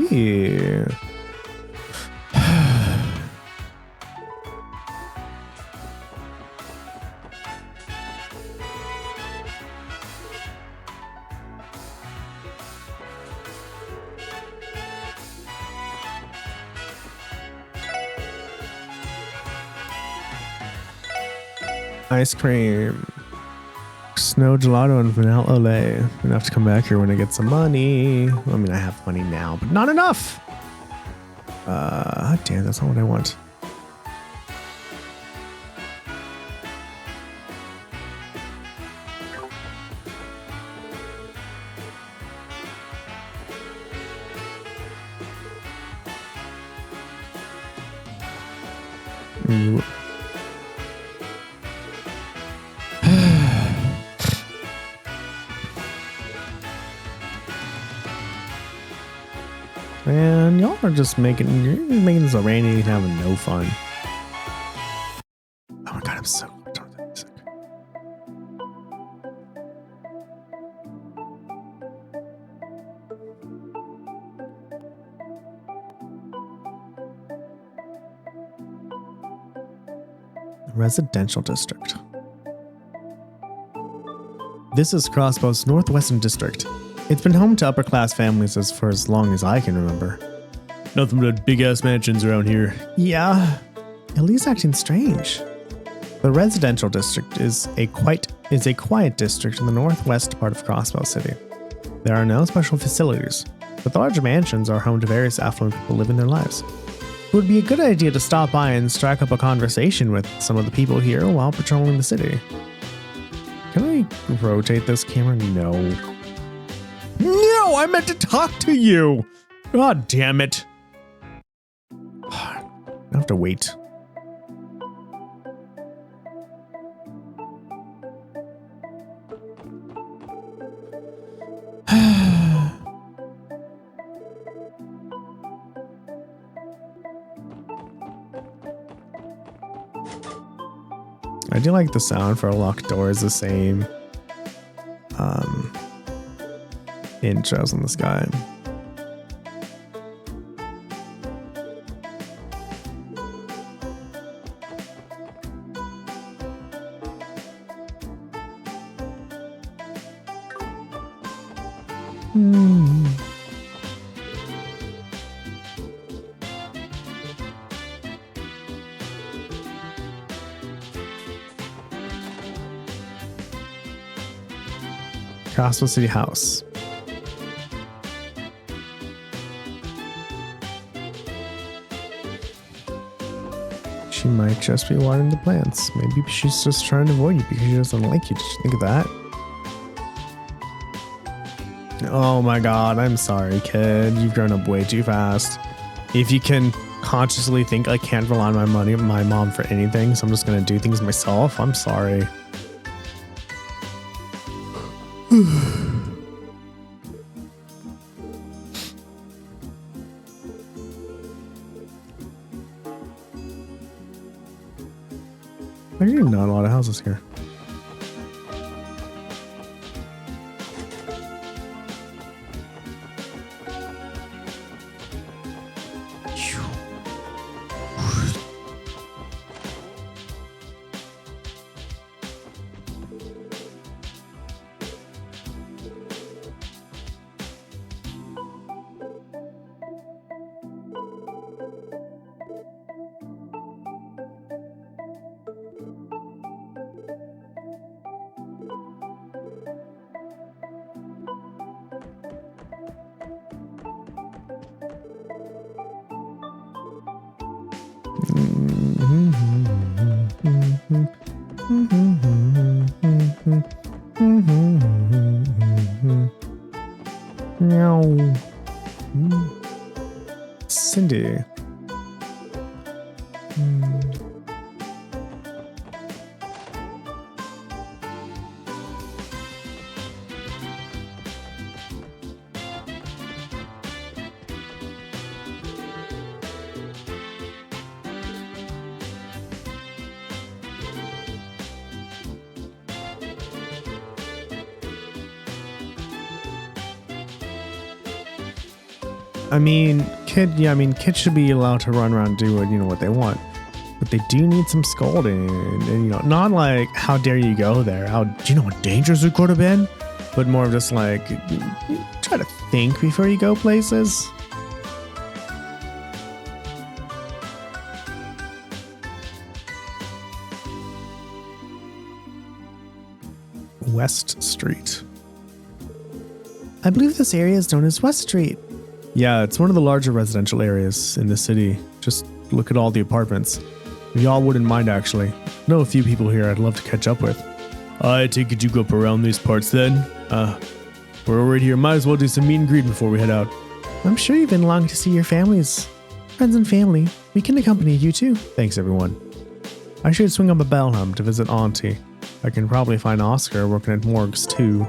Ice cream. Snow gelato and vanilla au lait. I'm gonna have to come back here when I get some money. I mean, I have money now, but not enough. Damn, that's not what I want. Ooh. Man, y'all are just making this a rainy and having no fun. Oh my god, I'm so sick. Residential district. This is Crossbell's northwestern district. It's been home to upper-class families for as long as I can remember. Nothing but big-ass mansions around here. Yeah, Ellie's acting strange. The residential district is a quiet district in the northwest part of Crossbell City. There are no special facilities, but the large mansions are home to various affluent people living their lives. It would be a good idea to stop by and strike up a conversation with some of the people here while patrolling the city. Can I rotate this camera? No. No, I meant to talk to you. God damn it. I have to wait. I do like the sound for a locked door is the same. In Trails in the Sky. Crossbell City House. She might just be watering the plants. Maybe she's just trying to avoid you because she doesn't like you. Did you think of that? Oh my god, I'm sorry, kid. You've grown up way too fast. If you can consciously think I can't rely on my mom for anything, so I'm just gonna do things myself, I'm sorry. There's not a lot of houses here. Cindy. Kids should be allowed to run around and do what they want. But they do need some scolding. And, not like, how dare you go there? Do you know what dangerous it could have been? But more of just like, try to think before you go places. West Street. I believe this area is known as West Street. Yeah, it's one of the larger residential areas in the city. Just look at all the apartments. If y'all wouldn't mind, actually. Know a few people here I'd love to catch up with. I take it you go up around these parts then. We're already here. Might as well do some meet and greet before we head out. I'm sure you've been longing to see your families. Friends and family. We can accompany you too. Thanks, everyone. I should swing up a Belham to visit Auntie. I can probably find Oscar working at morgues too.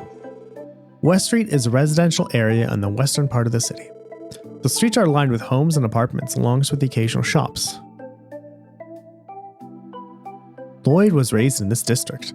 West Street is a residential area in the western part of the city. The streets are lined with homes and apartments, along with the occasional shops. Lloyd was raised in this district.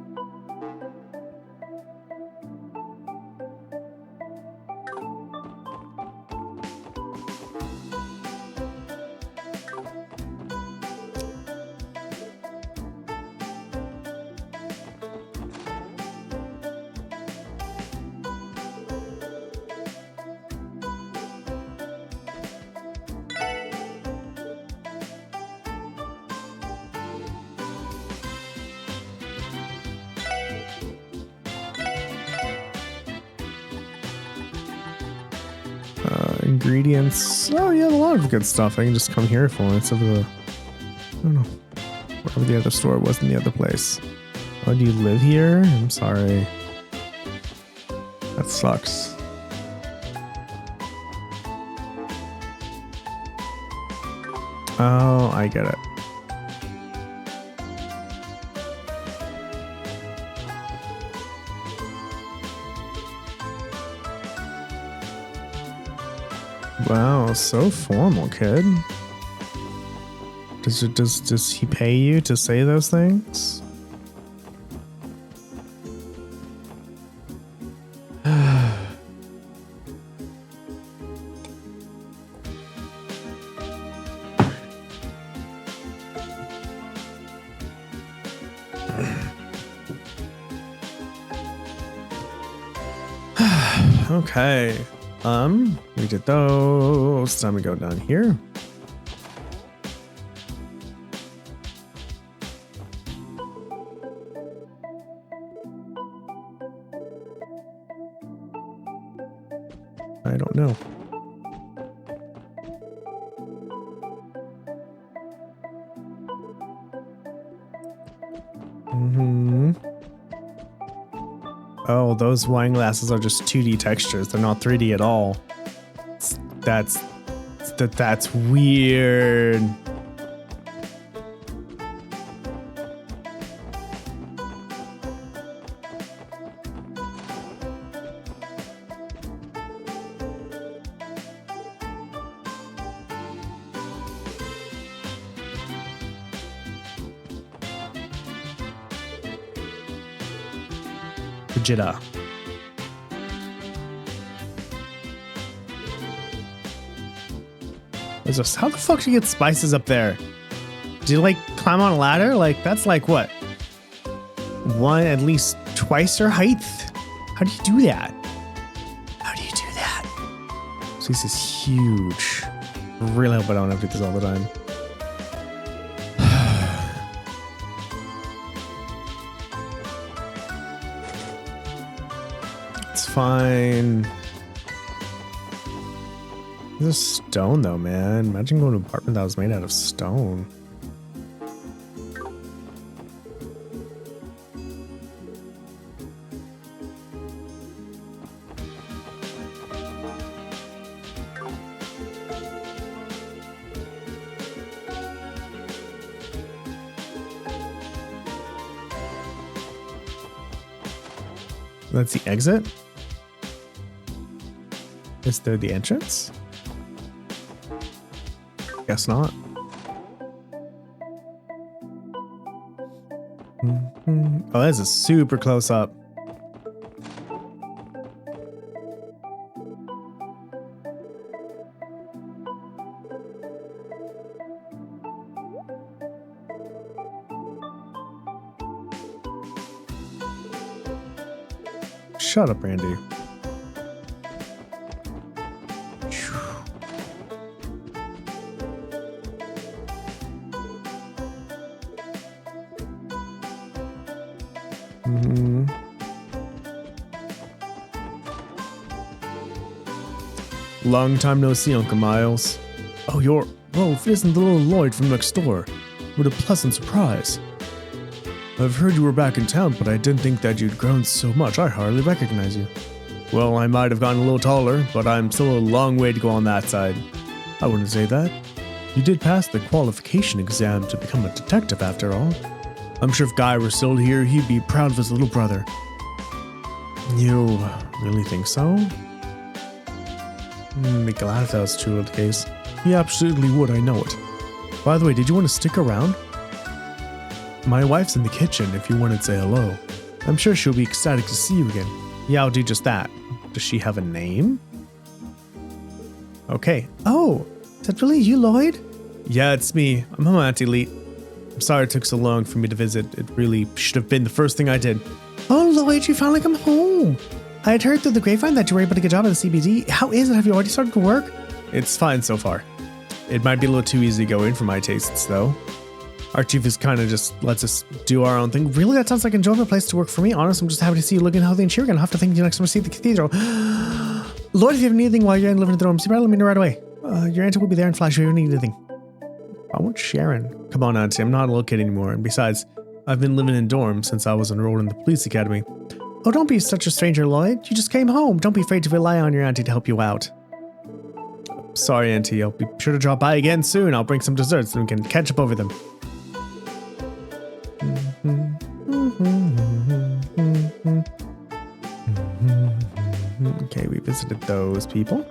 Ingredients. Oh, yeah, a lot of good stuff. I can just come here for instead of the, I don't know, whatever the other store was in the other place. Oh, do you live here? I'm sorry. That sucks. Oh, I get it. Wow, so formal, kid. Does he pay you to say those things? Okay. We did those. Time to go down here. I don't know. Oh, those wine glasses are just 2D textures. They're not 3D at all. That's weird. Vegeta. How the fuck do you get spices up there? Do you like climb on a ladder? Like that's like what? One at least twice your height? How do you do that? How do you do that? So this is huge. I really hope I don't have to do this all the time. It's fine. This is stone though, man. Imagine going to an apartment that was made out of stone. That's the exit? Is there the entrance? Guess not. Oh, that's a super close up. Shut up, Randy. Long time no see, Uncle Miles. Oh, if it isn't the little Lloyd from next door. What a pleasant surprise. I've heard you were back in town, but I didn't think that you'd grown so much. I hardly recognize you. Well, I might have gotten a little taller, but I'm still a long way to go on that side. I wouldn't say that. You did pass the qualification exam to become a detective after all. I'm sure if Guy were still here, he'd be proud of his little brother. You really think so? Be glad if that was true of the case. He absolutely would, I know it. By the way, did you want to stick around? My wife's in the kitchen if you wanted to say hello. I'm sure she'll be ecstatic to see you again. Yeah, I'll do just that. Does she have a name? Okay. Oh, is that really you, Lloyd? Yeah, it's me. I'm home, Auntie Leet. I'm sorry it took so long for me to visit. It really should have been the first thing I did. Oh, Lloyd, you finally come home. I had heard through the grapevine that you were able to get a job at the CBD. How is it? Have you already started to work? It's fine so far. It might be a little too easy going for my tastes, though. Our chief is kind of just lets us do our own thing. Really? That sounds like an enjoyable place to work for me. Honestly, I'm just happy to see you looking healthy and cheery. I'll have to thank you next time I see the cathedral. Lord, if you have anything while you're living in the dorms, you better let me know right away. Your auntie will be there in flash if you ever need anything. I want Sharon. Come on, Auntie. I'm not a little kid anymore. And besides, I've been living in dorms since I was enrolled in the police academy. Oh, don't be such a stranger, Lloyd. You just came home. Don't be afraid to rely on your auntie to help you out. Sorry, Auntie. I'll be sure to drop by again soon. I'll bring some desserts and we can catch up over them. Okay, we visited those people.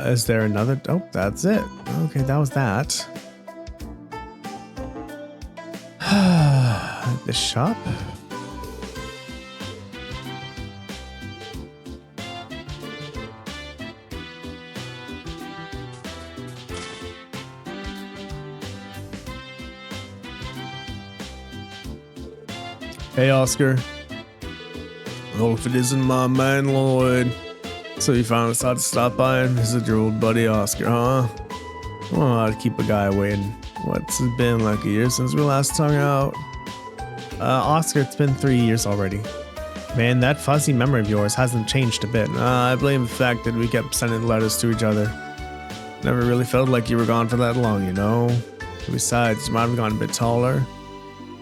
Is there another? Oh, that's it. Okay, that was that. The shop. Hey, Oscar. Well, if it isn't my man, Lloyd. So you finally decided to stop by and visit your old buddy Oscar, huh? Well, I'd keep a guy waiting. What's it been, like a year since we last hung out? Oscar, it's been 3 years already. Man, that fuzzy memory of yours hasn't changed a bit. I blame the fact that we kept sending letters to each other. Never really felt like you were gone for that long, you know? Besides, you might have gone a bit taller.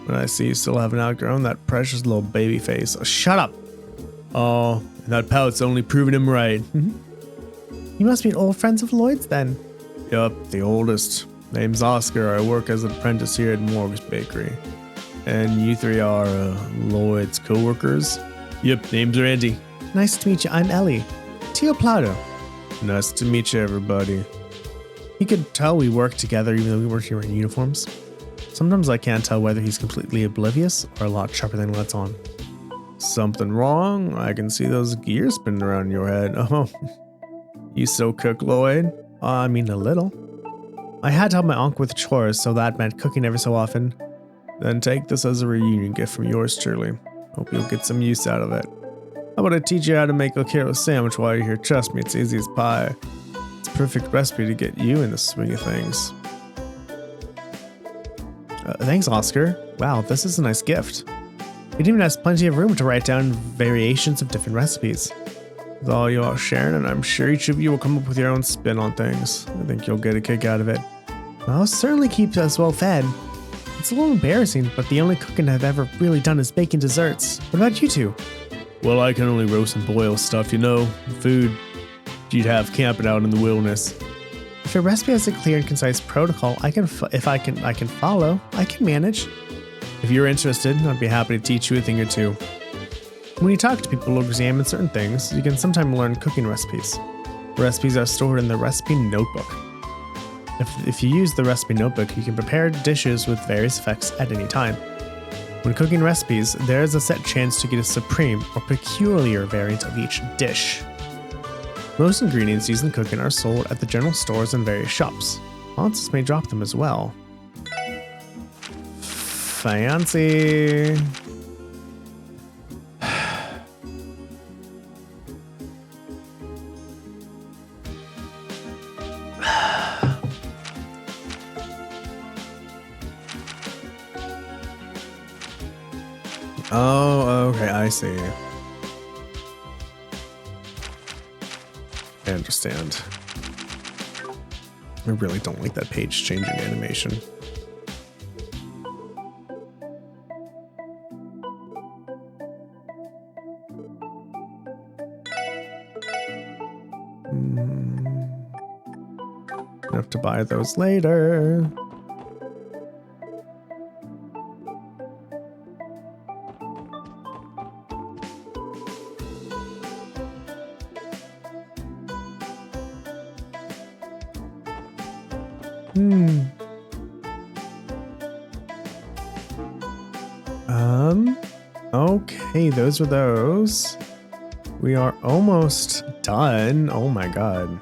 But I see you still haven't outgrown that precious little baby face. Oh, shut up! Oh, that pout's only proving him right. You must be old friends of Lloyd's then. Yup, the oldest. Name's Oscar. I work as an apprentice here at Morgan's Bakery. And you three are Lloyd's co-workers? Yep, name's Randy. Nice to meet you. I'm Ellie. Tio Plauto. Nice to meet you, everybody. You could tell we work together even though we weren't wearing uniforms. Sometimes I can't tell whether he's completely oblivious or a lot sharper than lets on. Something wrong? I can see those gears spinning around your head. Oh, you still cook, Lloyd? I mean, a little. I had to help my uncle with chores, so that meant cooking every so often. Then take this as a reunion gift from yours truly. Hope you'll get some use out of it. How about I teach you how to make a careless sandwich while you're here? Trust me, it's easy as pie. It's a perfect recipe to get you in the swing of things. Thanks, Oscar. Wow, this is a nice gift. It even has plenty of room to write down variations of different recipes. With all you all sharing, and I'm sure each of you will come up with your own spin on things. I think you'll get a kick out of it. I'll certainly keep us well fed. It's a little embarrassing, but the only cooking I've ever really done is baking desserts. What about you two? Well, I can only roast and boil stuff, you know. Food you'd have camping out in the wilderness. If a recipe has a clear and concise protocol, I can follow. I can manage. If you're interested, I'd be happy to teach you a thing or two. When you talk to people who examine certain things, you can sometimes learn cooking recipes. Recipes are stored in the recipe notebook. If you use the recipe notebook, you can prepare dishes with various effects at any time. When cooking recipes, there is a set chance to get a supreme or peculiar variant of each dish. Most ingredients used in cooking are sold at the general stores and various shops. Sponsors may drop them as well. Fancy. Oh, okay, I see. I understand. I really don't like that page changing animation. Have to buy those later. Okay, those are those. We are almost done. Oh my god.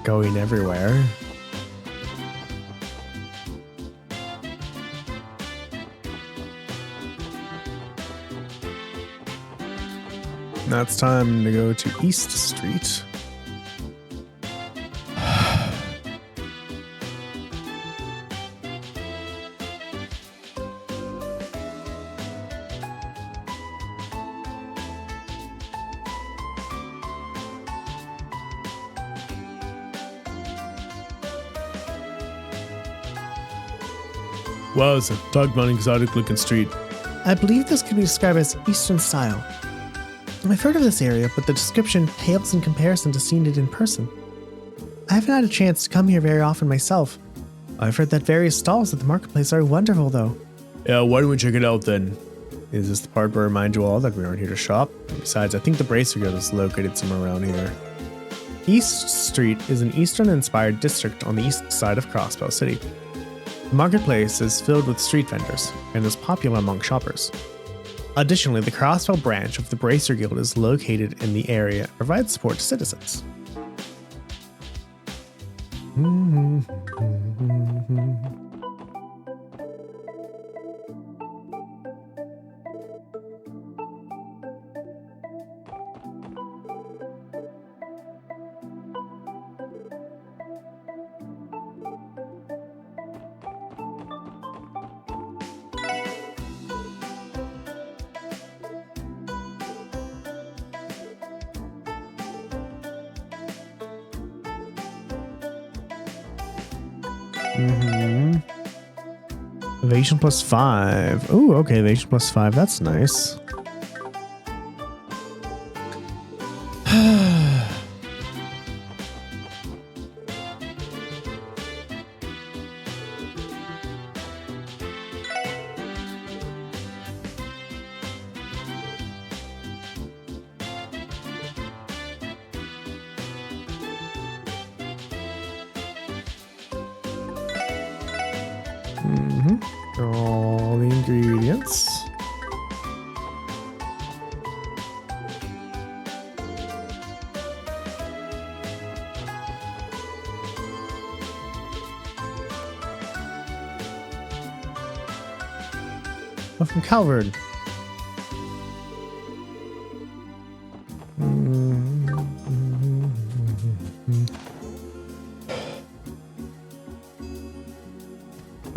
Going everywhere. Now it's time to go to East Street. Wow, it's a talk about an exotic looking street. I believe this could be described as Eastern style. I've heard of this area, but the description pales in comparison to seeing it in person. I haven't had a chance to come here very often myself. I've heard that various stalls at the marketplace are wonderful though. Yeah, why don't we check it out then? Is this the part where I remind you all that we aren't here to shop? Besides, I think the Bracer Guild is located somewhere around here. East Street is an Eastern-inspired district on the east side of Crossbell City. The marketplace is filled with street vendors and is popular among shoppers. Additionally, the Crossbell branch of the Bracer Guild is located in the area and provides support to citizens. Evasion +5. Ooh, okay, evasion +5. That's nice. All the ingredients. Oh, from Calvard.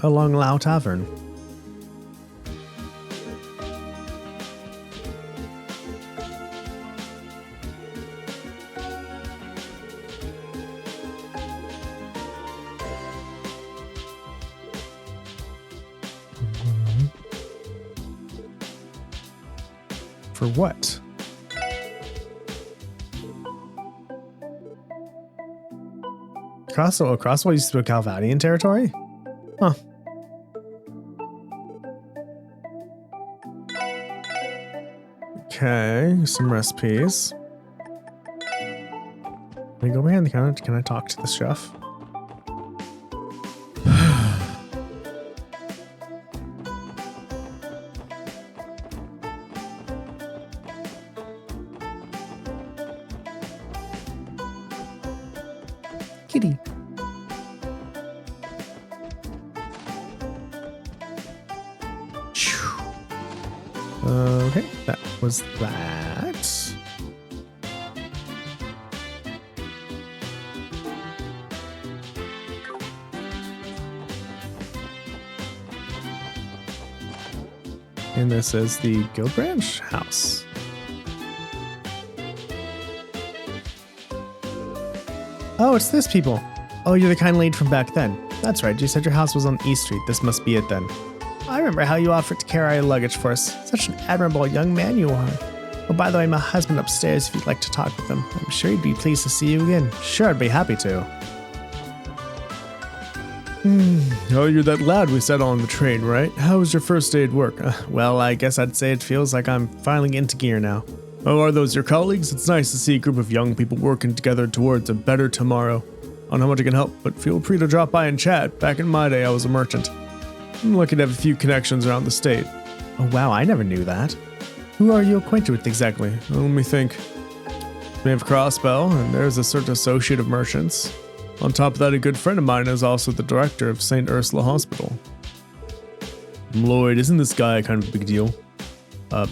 Along Lao Tavern. For what? Crossbell used to be a Calvadian territory? Huh. Okay, some recipes. Can I go behind the counter? Can I talk to the chef? Kitty. Okay, that was that. And this is the Guild Branch house. Oh, it's this people. Oh, you're the kind lady from back then. That's right, you said your house was on East Street. This must be it then. I remember how you offered to carry our luggage for us. Such an admirable young man you are. Oh, by the way, my husband upstairs if you'd like to talk with him. I'm sure he'd be pleased to see you again. Sure, I'd be happy to. Oh, you're that lad we set on the train, right? How was your first day at work? Well, I guess I'd say it feels like I'm finally into gear now. Oh, are those your colleagues? It's nice to see a group of young people working together towards a better tomorrow. I don't know how much I can help, but feel free to drop by and chat. Back in my day, I was a merchant. I'm lucky to have a few connections around the state. Oh, wow, I never knew that. Who are you acquainted with exactly? Well, let me think. We have Crossbell, and there's a certain associate of merchants. On top of that, a good friend of mine is also the director of St. Ursula Hospital. Lloyd, isn't this guy kind of a big deal?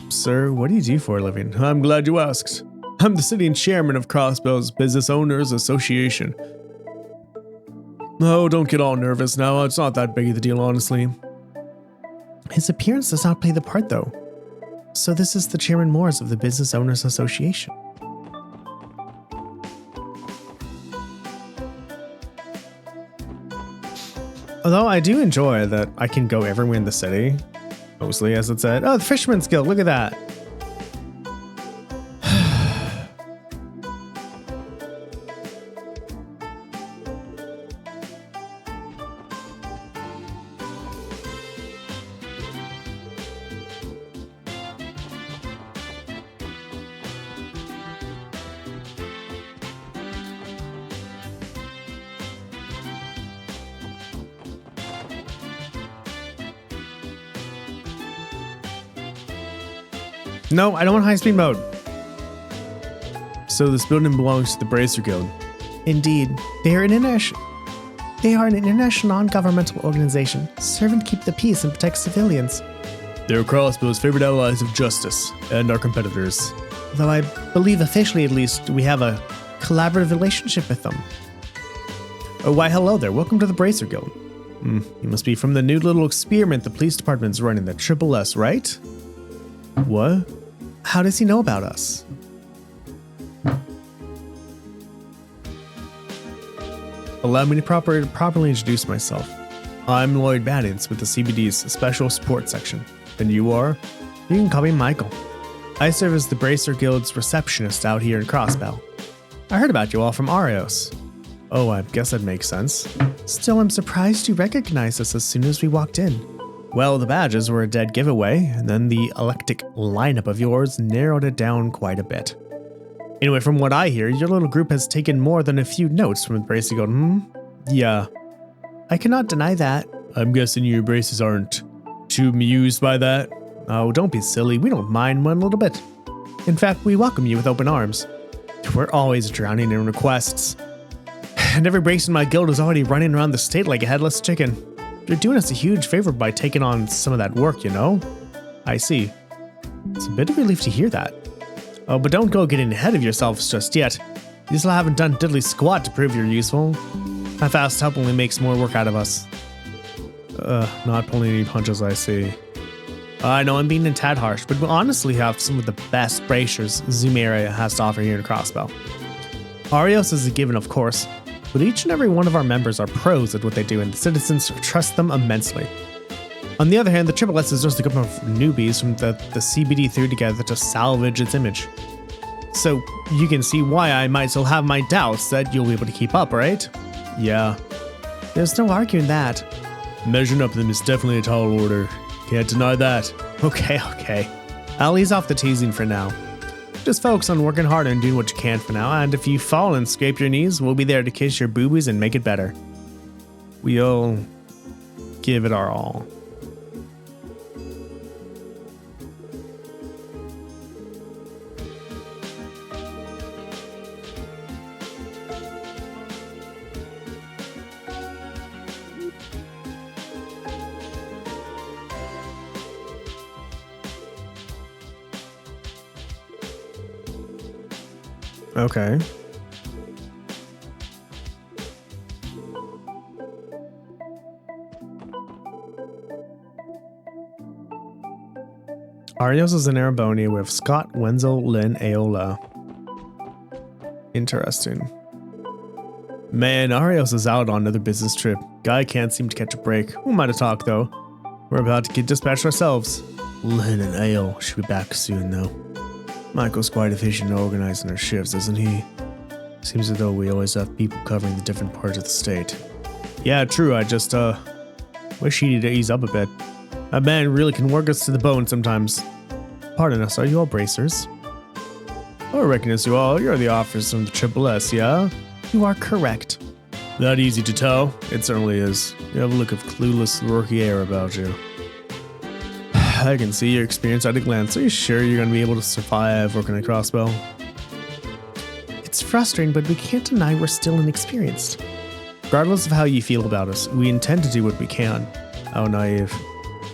Sir, what do you do for a living? I'm glad you asked. I'm the city chairman of Crossbell's Business Owners Association. Oh, don't get all nervous now. It's not that big of a deal, honestly. His appearance does not play the part, though. So this is the Chairman Moores of the Business Owners Association. Although I do enjoy that I can go everywhere in the city. Mostly, as it said. Oh, the Fisherman's Guild, look at that. No, I don't want high-speed mode. So this building belongs to the Bracer Guild. Indeed. They are an international non-governmental organization, serving to keep the peace and protect civilians. They're Crossbell's favorite allies of justice, and our competitors. Though I believe officially at least, we have a collaborative relationship with them. Oh, why hello there, welcome to the Bracer Guild. You must be from the new little experiment the police department's running, the Triple S, right? What? How does he know about us? Allow me to properly introduce myself. I'm Lloyd Baddins with the CBD's Special Support Section. And you are? You can call me Michael. I serve as the Bracer Guild's receptionist out here in Crossbell. I heard about you all from Arios. Oh, I guess that makes sense. Still, I'm surprised you recognized us as soon as we walked in. Well, the badges were a dead giveaway, and then the eclectic lineup of yours narrowed it down quite a bit. Anyway, from what I hear, your little group has taken more than a few notes from the Bracer Guild, Yeah. I cannot deny that. I'm guessing your braces aren't too amused by that? Oh, don't be silly, we don't mind one little bit. In fact, we welcome you with open arms. We're always drowning in requests. And every brace in my guild is already running around the state like a headless chicken. You're doing us a huge favor by taking on some of that work, you know? I see. It's a bit of a relief to hear that. Oh, but don't go getting ahead of yourselves just yet. You still haven't done diddly squat to prove you're useful. That fast help only makes more work out of us. Not pulling any punches, I see. I know I'm being a tad harsh, but we honestly have some of the best bracers Zoom area has to offer here in Crossbell. Arios is a given, of course, but each and every one of our members are pros at what they do, and the citizens trust them immensely. On the other hand, the Triple S is just a group of newbies from the CBD threw together to salvage its image. So you can see why I might still have my doubts that you'll be able to keep up, right? Yeah. There's no arguing that. Measuring up to them is definitely a tall order. Can't deny that. Okay. I'll ease off the teasing for now. Just focus on working hard and doing what you can for now, and if you fall and scrape your knees, we'll be there to kiss your boobies and make it better. We'll give it our all. Okay. Arios is in Araboni with Scott, Wenzel, Lynn, Aola. Interesting. Man, Arios is out on another business trip. Guy can't seem to catch a break. Who am I to talk, though? We're about to get dispatched ourselves. Lynn and Ale should be back soon, though. Michael's quite efficient in organizing our shifts, isn't he? Seems as though we always have people covering the different parts of the state. Yeah, true. I just, wish he'd ease up a bit. That man really can work us to the bone sometimes. Pardon us, are you all bracers? I recognize you all. You're the officers from the Triple S, yeah? You are correct. Not easy to tell. It certainly is. You have a look of clueless, rookie air about you. I can see your experience at a glance. Are you sure you're going to be able to survive working at Crossbell? It's frustrating, but we can't deny we're still inexperienced. Regardless of how you feel about us, we intend to do what we can. How naive.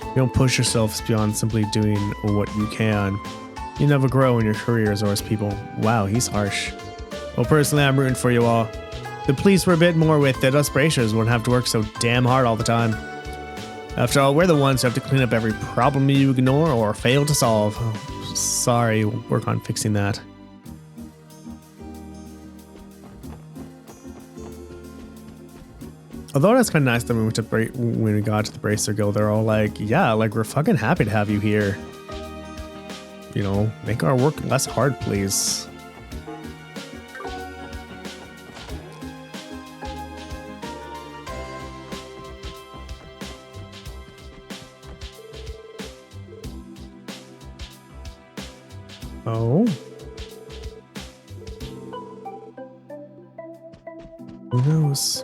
You don't push yourselves beyond simply doing what you can. You never grow in your careers or as people. Wow, he's harsh. Well, personally, I'm rooting for you all. The police were a bit more with it. Us bracers wouldn't have to work so damn hard all the time. After all, we're the ones who have to clean up every problem you ignore or fail to solve. Oh, sorry, we'll work on fixing that. Although that's kind of nice that when we got to the Bracer Guild, they're all like, yeah, like we're fucking happy to have you here. You know, make our work less hard, please. Oh. Who knows?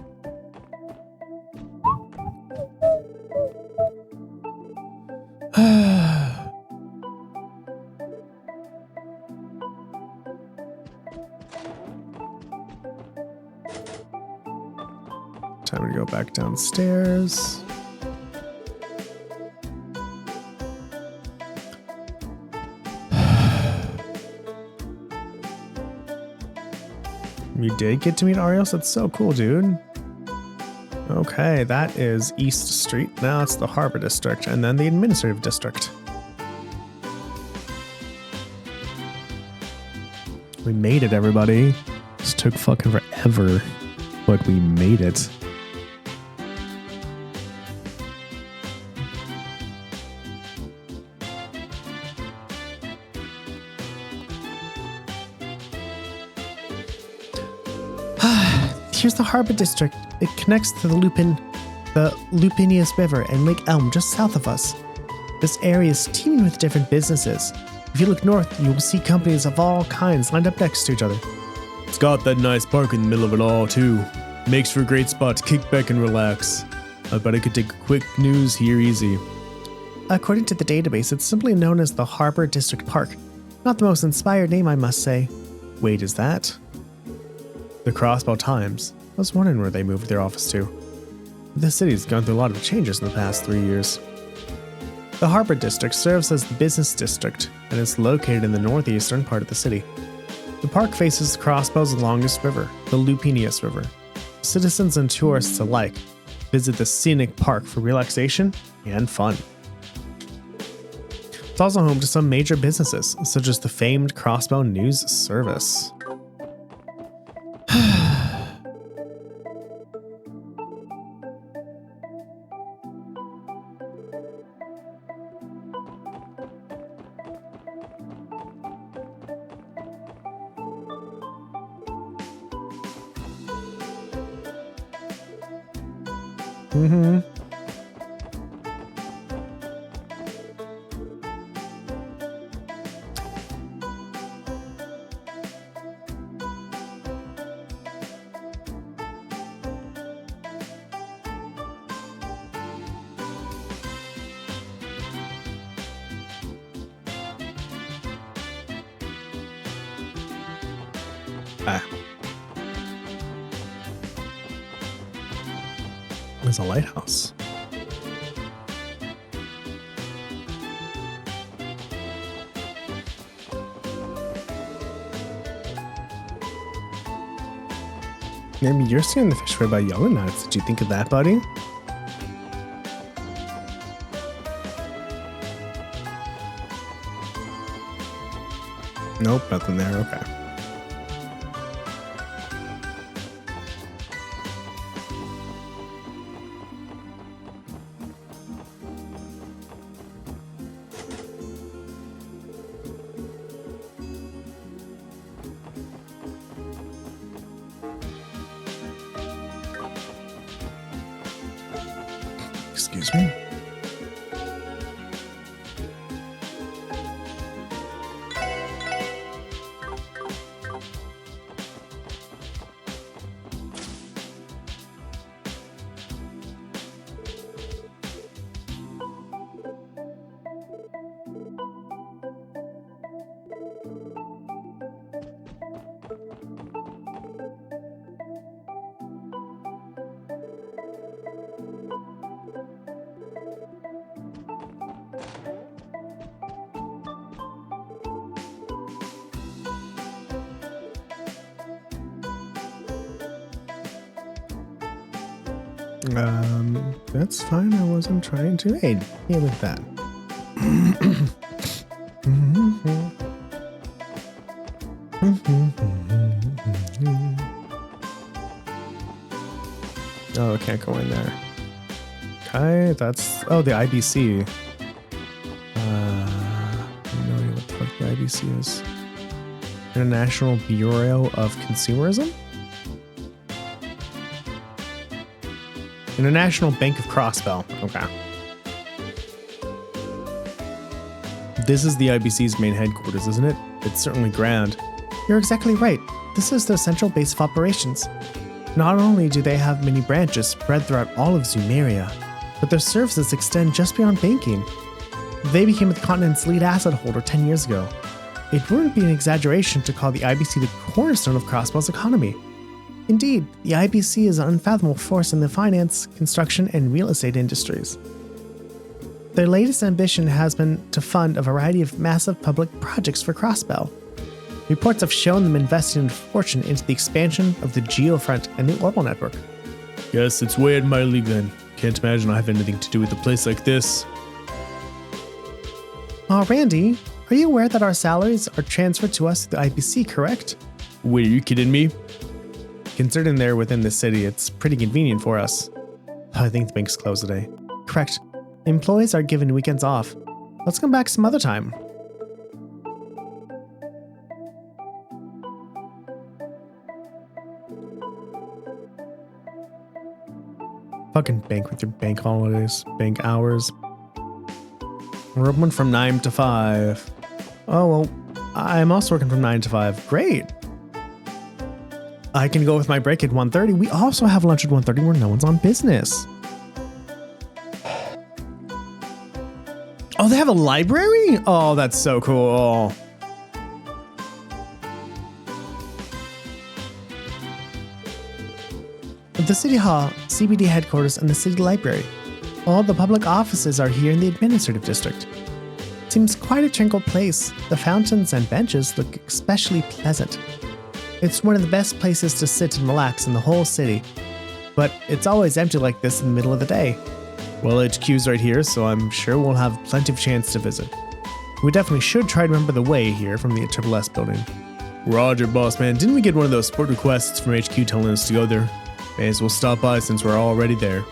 Time to go back downstairs. You did get to meet Arios? That's so cool, dude. Okay, that is East Street. Now it's the Harbor District, and then the Administrative District. We made it, everybody. This took fucking forever, but we made it. Here's the Harbor District. It connects to the Lupinius River and Lake Elm just south of us. This area is teeming with different businesses. If you look north, you will see companies of all kinds lined up next to each other. It's got that nice park in the middle of it all, too. Makes for a great spot to kick back and relax. I bet I could take a quick news here easy. According to the database, it's simply known as the Harbor District Park. Not the most inspired name, I must say. Wait, is that? The Crossbell Times. I was wondering where they moved their office to. The city's gone through a lot of changes in the past 3 years. The Harbor District serves as the business district and is located in the northeastern part of the city. The park faces Crossbell's longest river, the Lupinius River. Citizens and tourists alike visit the scenic park for relaxation and fun. It's also home to some major businesses, such as the famed Crossbell News Service. Mm-hmm. There's a lighthouse. Maybe you're seeing the fish fry by Yellow Nuts. Did you think of that, buddy? Nope, nothing there. Okay. Excuse me. That's fine. I wasn't trying to. Hey, look at that. Oh, I can't go in there. Okay, that's... Oh, the IBC. I don't know what the fuck the IBC is. International Bureau of Consumerism? International Bank of Crossbell. Okay. This is the IBC's main headquarters, isn't it? It's certainly grand. You're exactly right. This is their central base of operations. Not only do they have many branches spread throughout all of Zumeria, but their services extend just beyond banking. They became the continent's lead asset holder 10 years ago. It wouldn't be an exaggeration to call the IBC the cornerstone of Crossbell's economy. Indeed, the IBC is an unfathomable force in the finance, construction, and real estate industries. Their latest ambition has been to fund a variety of massive public projects for Crossbell. Reports have shown them investing a fortune into the expansion of the Geofront and the Orbital network. Guess it's way in my league then. Can't imagine I have anything to do with a place like this. Randy, are you aware that our salaries are transferred to us through the IBC, correct? Wait, are you kidding me? Considering they're within the city, it's pretty convenient for us. I think the bank's closed today. Correct. Employees are given weekends off. Let's come back some other time. Fucking bank with your bank holidays, bank hours. We're open from 9 to 5. Oh, well, I'm also working from 9 to 5. Great. I can go with my break at 1:30. We also have lunch at 1:30 where no one's on business. Oh, they have a library? Oh, that's so cool. The City Hall, CBD headquarters, and the City Library. All the public offices are here in the administrative district. It seems quite a tranquil place. The fountains and benches look especially pleasant. It's one of the best places to sit and relax in the whole city. But it's always empty like this in the middle of the day. Well, HQ's right here, so I'm sure we'll have plenty of chance to visit. We definitely should try to remember the way here from the SSS building. Roger, boss man. Didn't we get one of those sport requests from HQ telling us to go there? May as well stop by since we're already there.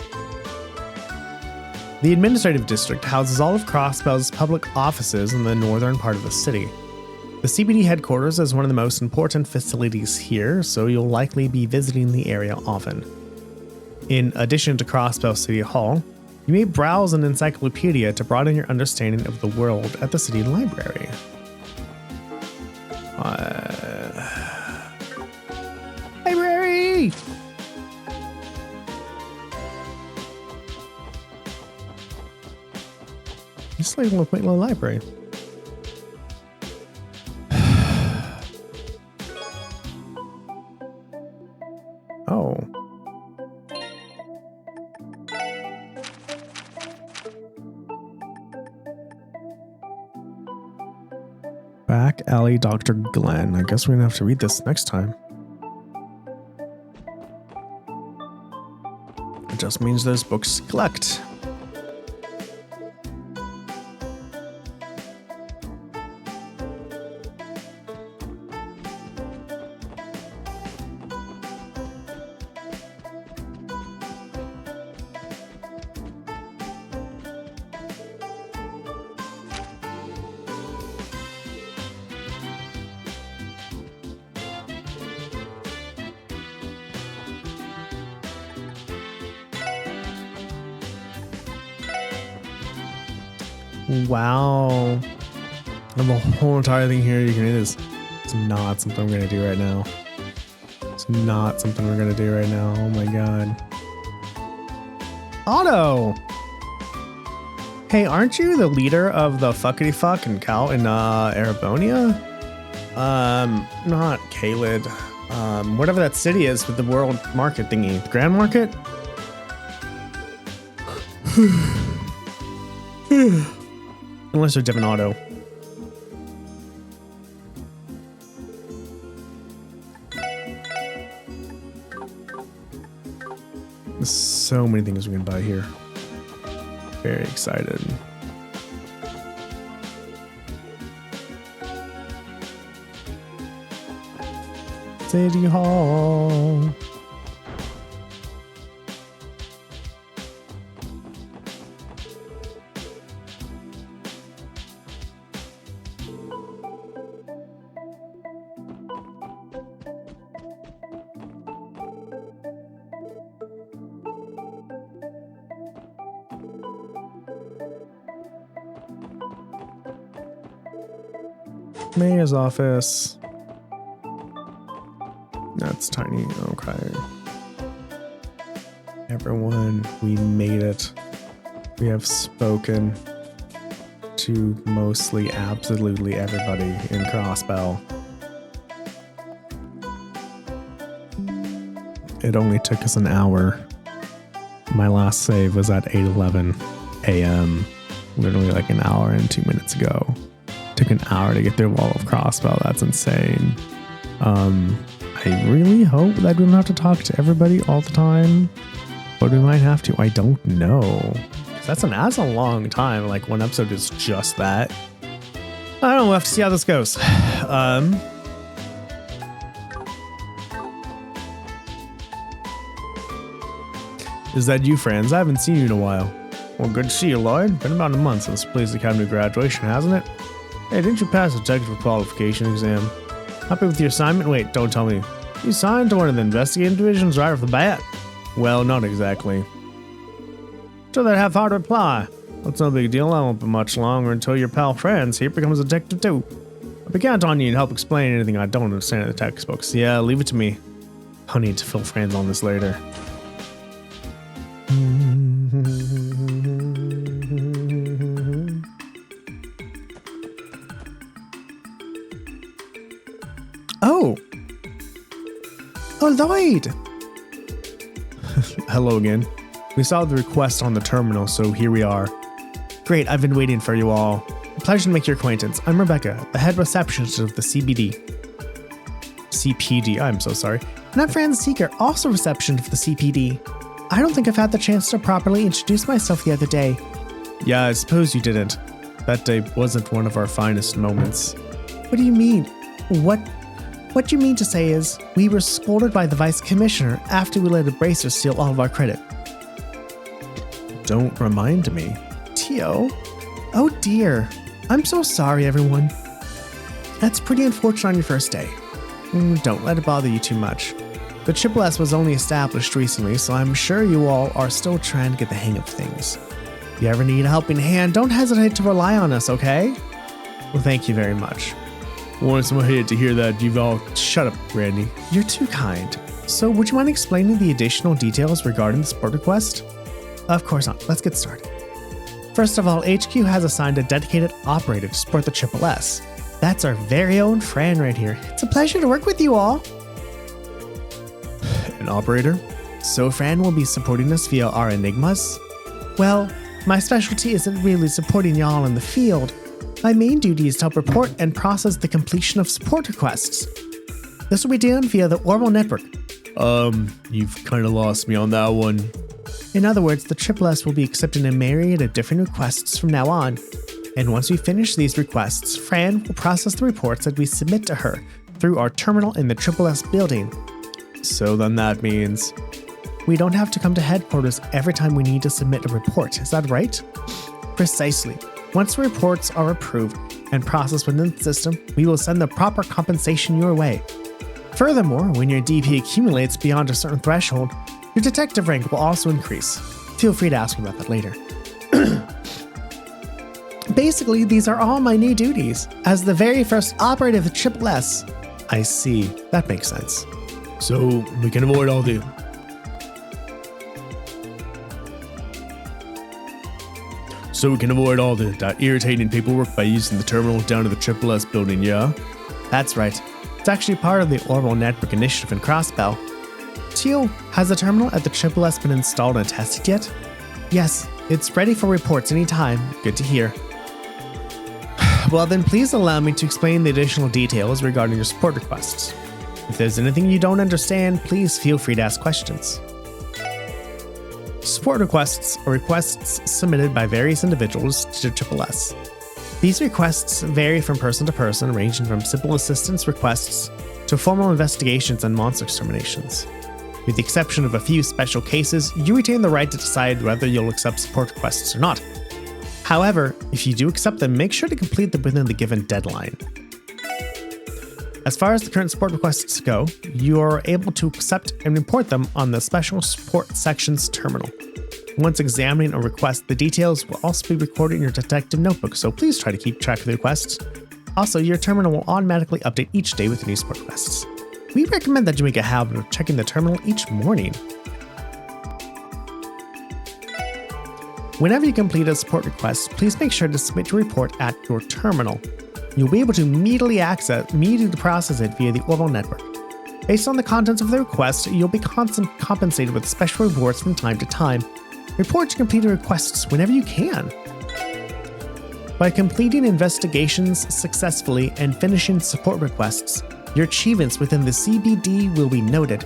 The administrative district houses all of Crossbell's public offices in the northern part of the city. The CBD headquarters is one of the most important facilities here, so you'll likely be visiting the area often. In addition to Crossbell City Hall, you may browse an encyclopedia to broaden your understanding of the world at the City Library. Library! Just like a little quaint little library. Oh. Back alley, Dr. Glenn. I guess we're gonna have to read this next time. It just means there's books to collect. Wow. I have a whole entire thing here you can do this. It's not something I'm gonna do right now. It's not something we're gonna do right now. Oh my god. Otto! Hey, aren't you the leader of the fuckity fuck and cow in Arabonia? Not Kaled. Whatever that city is with the world market thingy. The Grand Market? Unless they're different Otto. There's so many things we can buy here. Very excited. City Hall. Mayor's office. That's tiny. Okay. Everyone, we made it. We have spoken to mostly absolutely everybody in Crossbell. It only took us an hour. My last save was at 8:11 a.m. Literally like an hour and 2 minutes ago. Took an hour to get through all of Crossbell. That's insane. I really hope that we don't have to talk to everybody all the time, but we might have to. I don't know. That's a long time. Like one episode is just that. I don't know. We'll have to see how this goes. Is that you, friends? I haven't seen you in a while. Well, good to see you, Lloyd. Been about a month since Police Academy graduation, hasn't it? Hey, didn't you pass the technical qualification exam? Happy with your assignment? Wait, don't tell me. You signed to one of the investigating divisions right off the bat? Well, not exactly. So that half-hearted reply. That's no big deal. I won't be much longer until your pal Franz here becomes a detective too. I can count on you to help explain anything I don't understand in the textbooks. Yeah, leave it to me. I'll need to fill Franz on this later. Oh, Lloyd! Hello again. We saw the request on the terminal, so here we are. Great, I've been waiting for you all. A pleasure to make your acquaintance. I'm Rebecca, the head receptionist of the CPD, I'm so sorry. And I'm Franz Seeker, also receptionist of the CPD. I don't think I've had the chance to properly introduce myself the other day. Yeah, I suppose you didn't. That day wasn't one of our finest moments. What do you mean? What you mean to say is, we were scolded by the Vice Commissioner after we let the Bracers steal all of our credit. Don't remind me. Tio? Oh dear. I'm so sorry, everyone. That's pretty unfortunate on your first day. Don't let it bother you too much. The Triple S was only established recently, so I'm sure you all are still trying to get the hang of things. If you ever need a helping hand, don't hesitate to rely on us, okay? Well, thank you very much. Once I'm hated to hear that, you've all... Shut up, Randy. You're too kind. So, would you mind explaining the additional details regarding the support request? Of course not. Let's get started. First of all, HQ has assigned a dedicated operator to support the Triple S. That's our very own Fran right here. It's a pleasure to work with you all. An operator? So Fran will be supporting us via our enigmas? Well, my specialty isn't really supporting y'all in the field. My main duty is to help report and process the completion of support requests. This will be done via the Orbital Network. You've kind of lost me on that one. In other words, the Triple S will be accepting a myriad of different requests from now on. And once we finish these requests, Fran will process the reports that we submit to her through our terminal in the Triple S building. So then that means we don't have to come to headquarters every time we need to submit a report, is that right? Precisely. Once the reports are approved and processed within the system, we will send the proper compensation your way. Furthermore, when your DP accumulates beyond a certain threshold, your detective rank will also increase. Feel free to ask me about that later. Basically, these are all my new duties as the very first operative of Triple S. I see. That makes sense. So we can avoid all the that irritating paperwork by using the terminal down to the Triple S building, yeah? That's right. It's actually part of the Orbital Network Initiative in Crossbell. Teal, has the terminal at the Triple S been installed and tested yet? Yes, it's ready for reports anytime. Good to hear. Well then, please allow me to explain the additional details regarding your support requests. If there's anything you don't understand, please feel free to ask questions. Support requests are requests submitted by various individuals to Triple S. These requests vary from person to person, ranging from simple assistance requests to formal investigations and monster exterminations. With the exception of a few special cases, you retain the right to decide whether you'll accept support requests or not. However, if you do accept them, make sure to complete them within the given deadline. As far as the current support requests go, you are able to accept and report them on the Special Support Section's terminal. Once examining a request, the details will also be recorded in your detective notebook, so please try to keep track of the requests. Also, your terminal will automatically update each day with new support requests. We recommend that you make a habit of checking the terminal each morning. Whenever you complete a support request, please make sure to submit your report at your terminal. You'll be able to immediately process it via the Orbital Network. Based on the contents of the request, you'll be compensated with special rewards from time to time. Report your completed requests whenever you can. By completing investigations successfully and finishing support requests, your achievements within the CBD will be noted.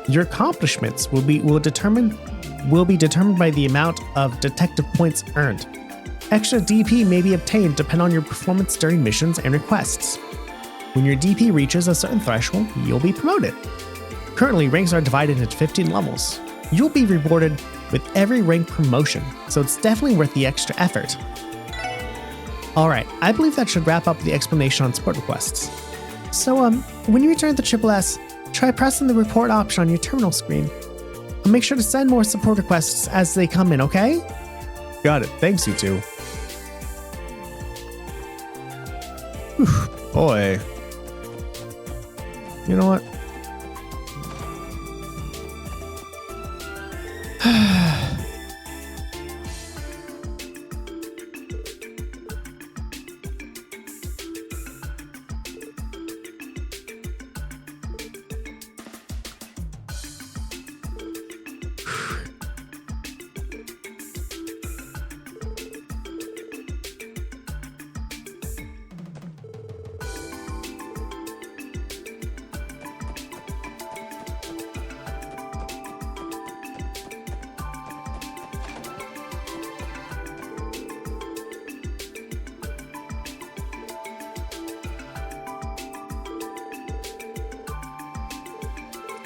Your accomplishments will be determined by the amount of detective points earned. Extra DP may be obtained depending on your performance during missions and requests. When your DP reaches a certain threshold, you'll be promoted. Currently, ranks are divided into 15 levels. You'll be rewarded with every rank promotion, so it's definitely worth the extra effort. Alright, I believe that should wrap up the explanation on support requests. So, when you return to Triple S, try pressing the report option on your terminal screen. And make sure to send more support requests as they come in, okay? Got it. Thanks, you two. Whew, boy. You know what?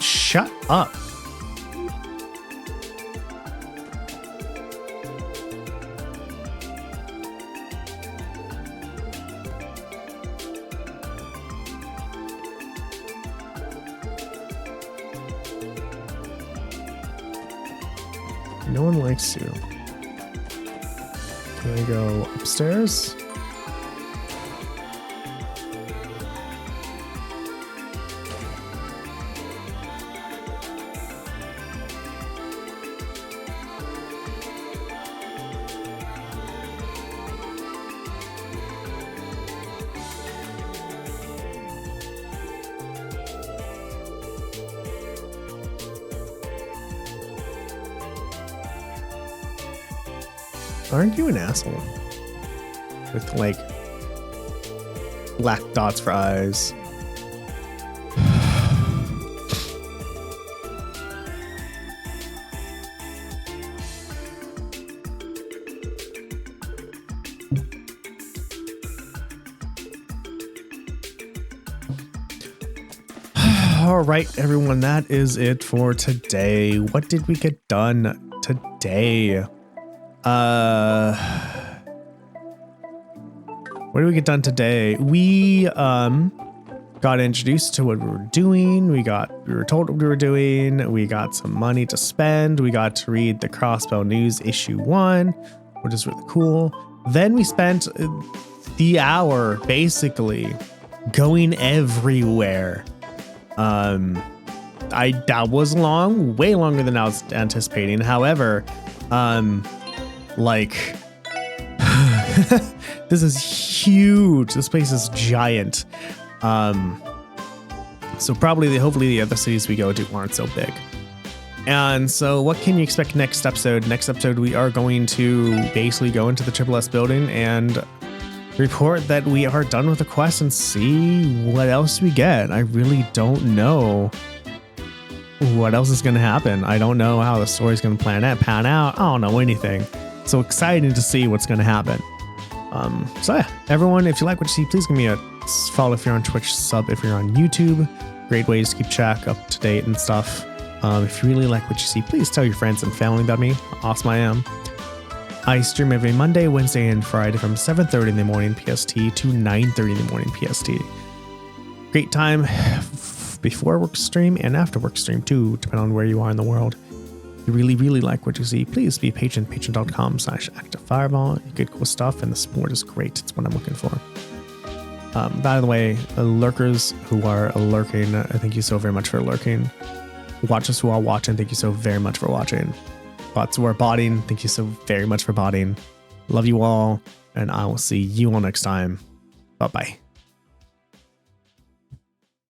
Shut up. No one likes you. Can I go upstairs? Aren't you an asshole? With, like, black dots for eyes. All right, everyone, that is it for today. What did we get done today? What did we get done today? We got introduced to what we were doing. We were told what we were doing. We got some money to spend. We got to read the Crossbell News issue 1, which is really cool. Then we spent the hour basically going everywhere. That was long, way longer than I was anticipating. However, like this is huge. This place is giant. So hopefully the other cities we go to aren't so big. And so what can you expect next episode? Next episode, we are going to basically go into the Triple S building and report that we are done with the quest and see what else we get. I really don't know what else is going to happen. I don't know how the story's going to pan out. I don't know anything. So excited to see what's going to happen. So yeah, everyone, if you like what you see, please give me a follow if you're on Twitch, sub if you're on YouTube. Great ways to keep track, up to date and stuff. If you really like what you see, please tell your friends and family about me. Awesome I am. I stream every Monday, Wednesday, and Friday from 7:30 in the morning PST to 9:30 in the morning PST. Great time before work stream and after work stream too, depending on where you are in the world. If you really, really like what you see, please be patient, patreon.com/activefireball. You get cool stuff and the support is great. It's what I'm looking for. By the way, lurkers who are lurking, thank you so very much for lurking. Watchers who are watching, thank you so very much for watching. Bots who are botting, thank you so very much for botting. Love you all, and I will see you all next time. Bye-bye.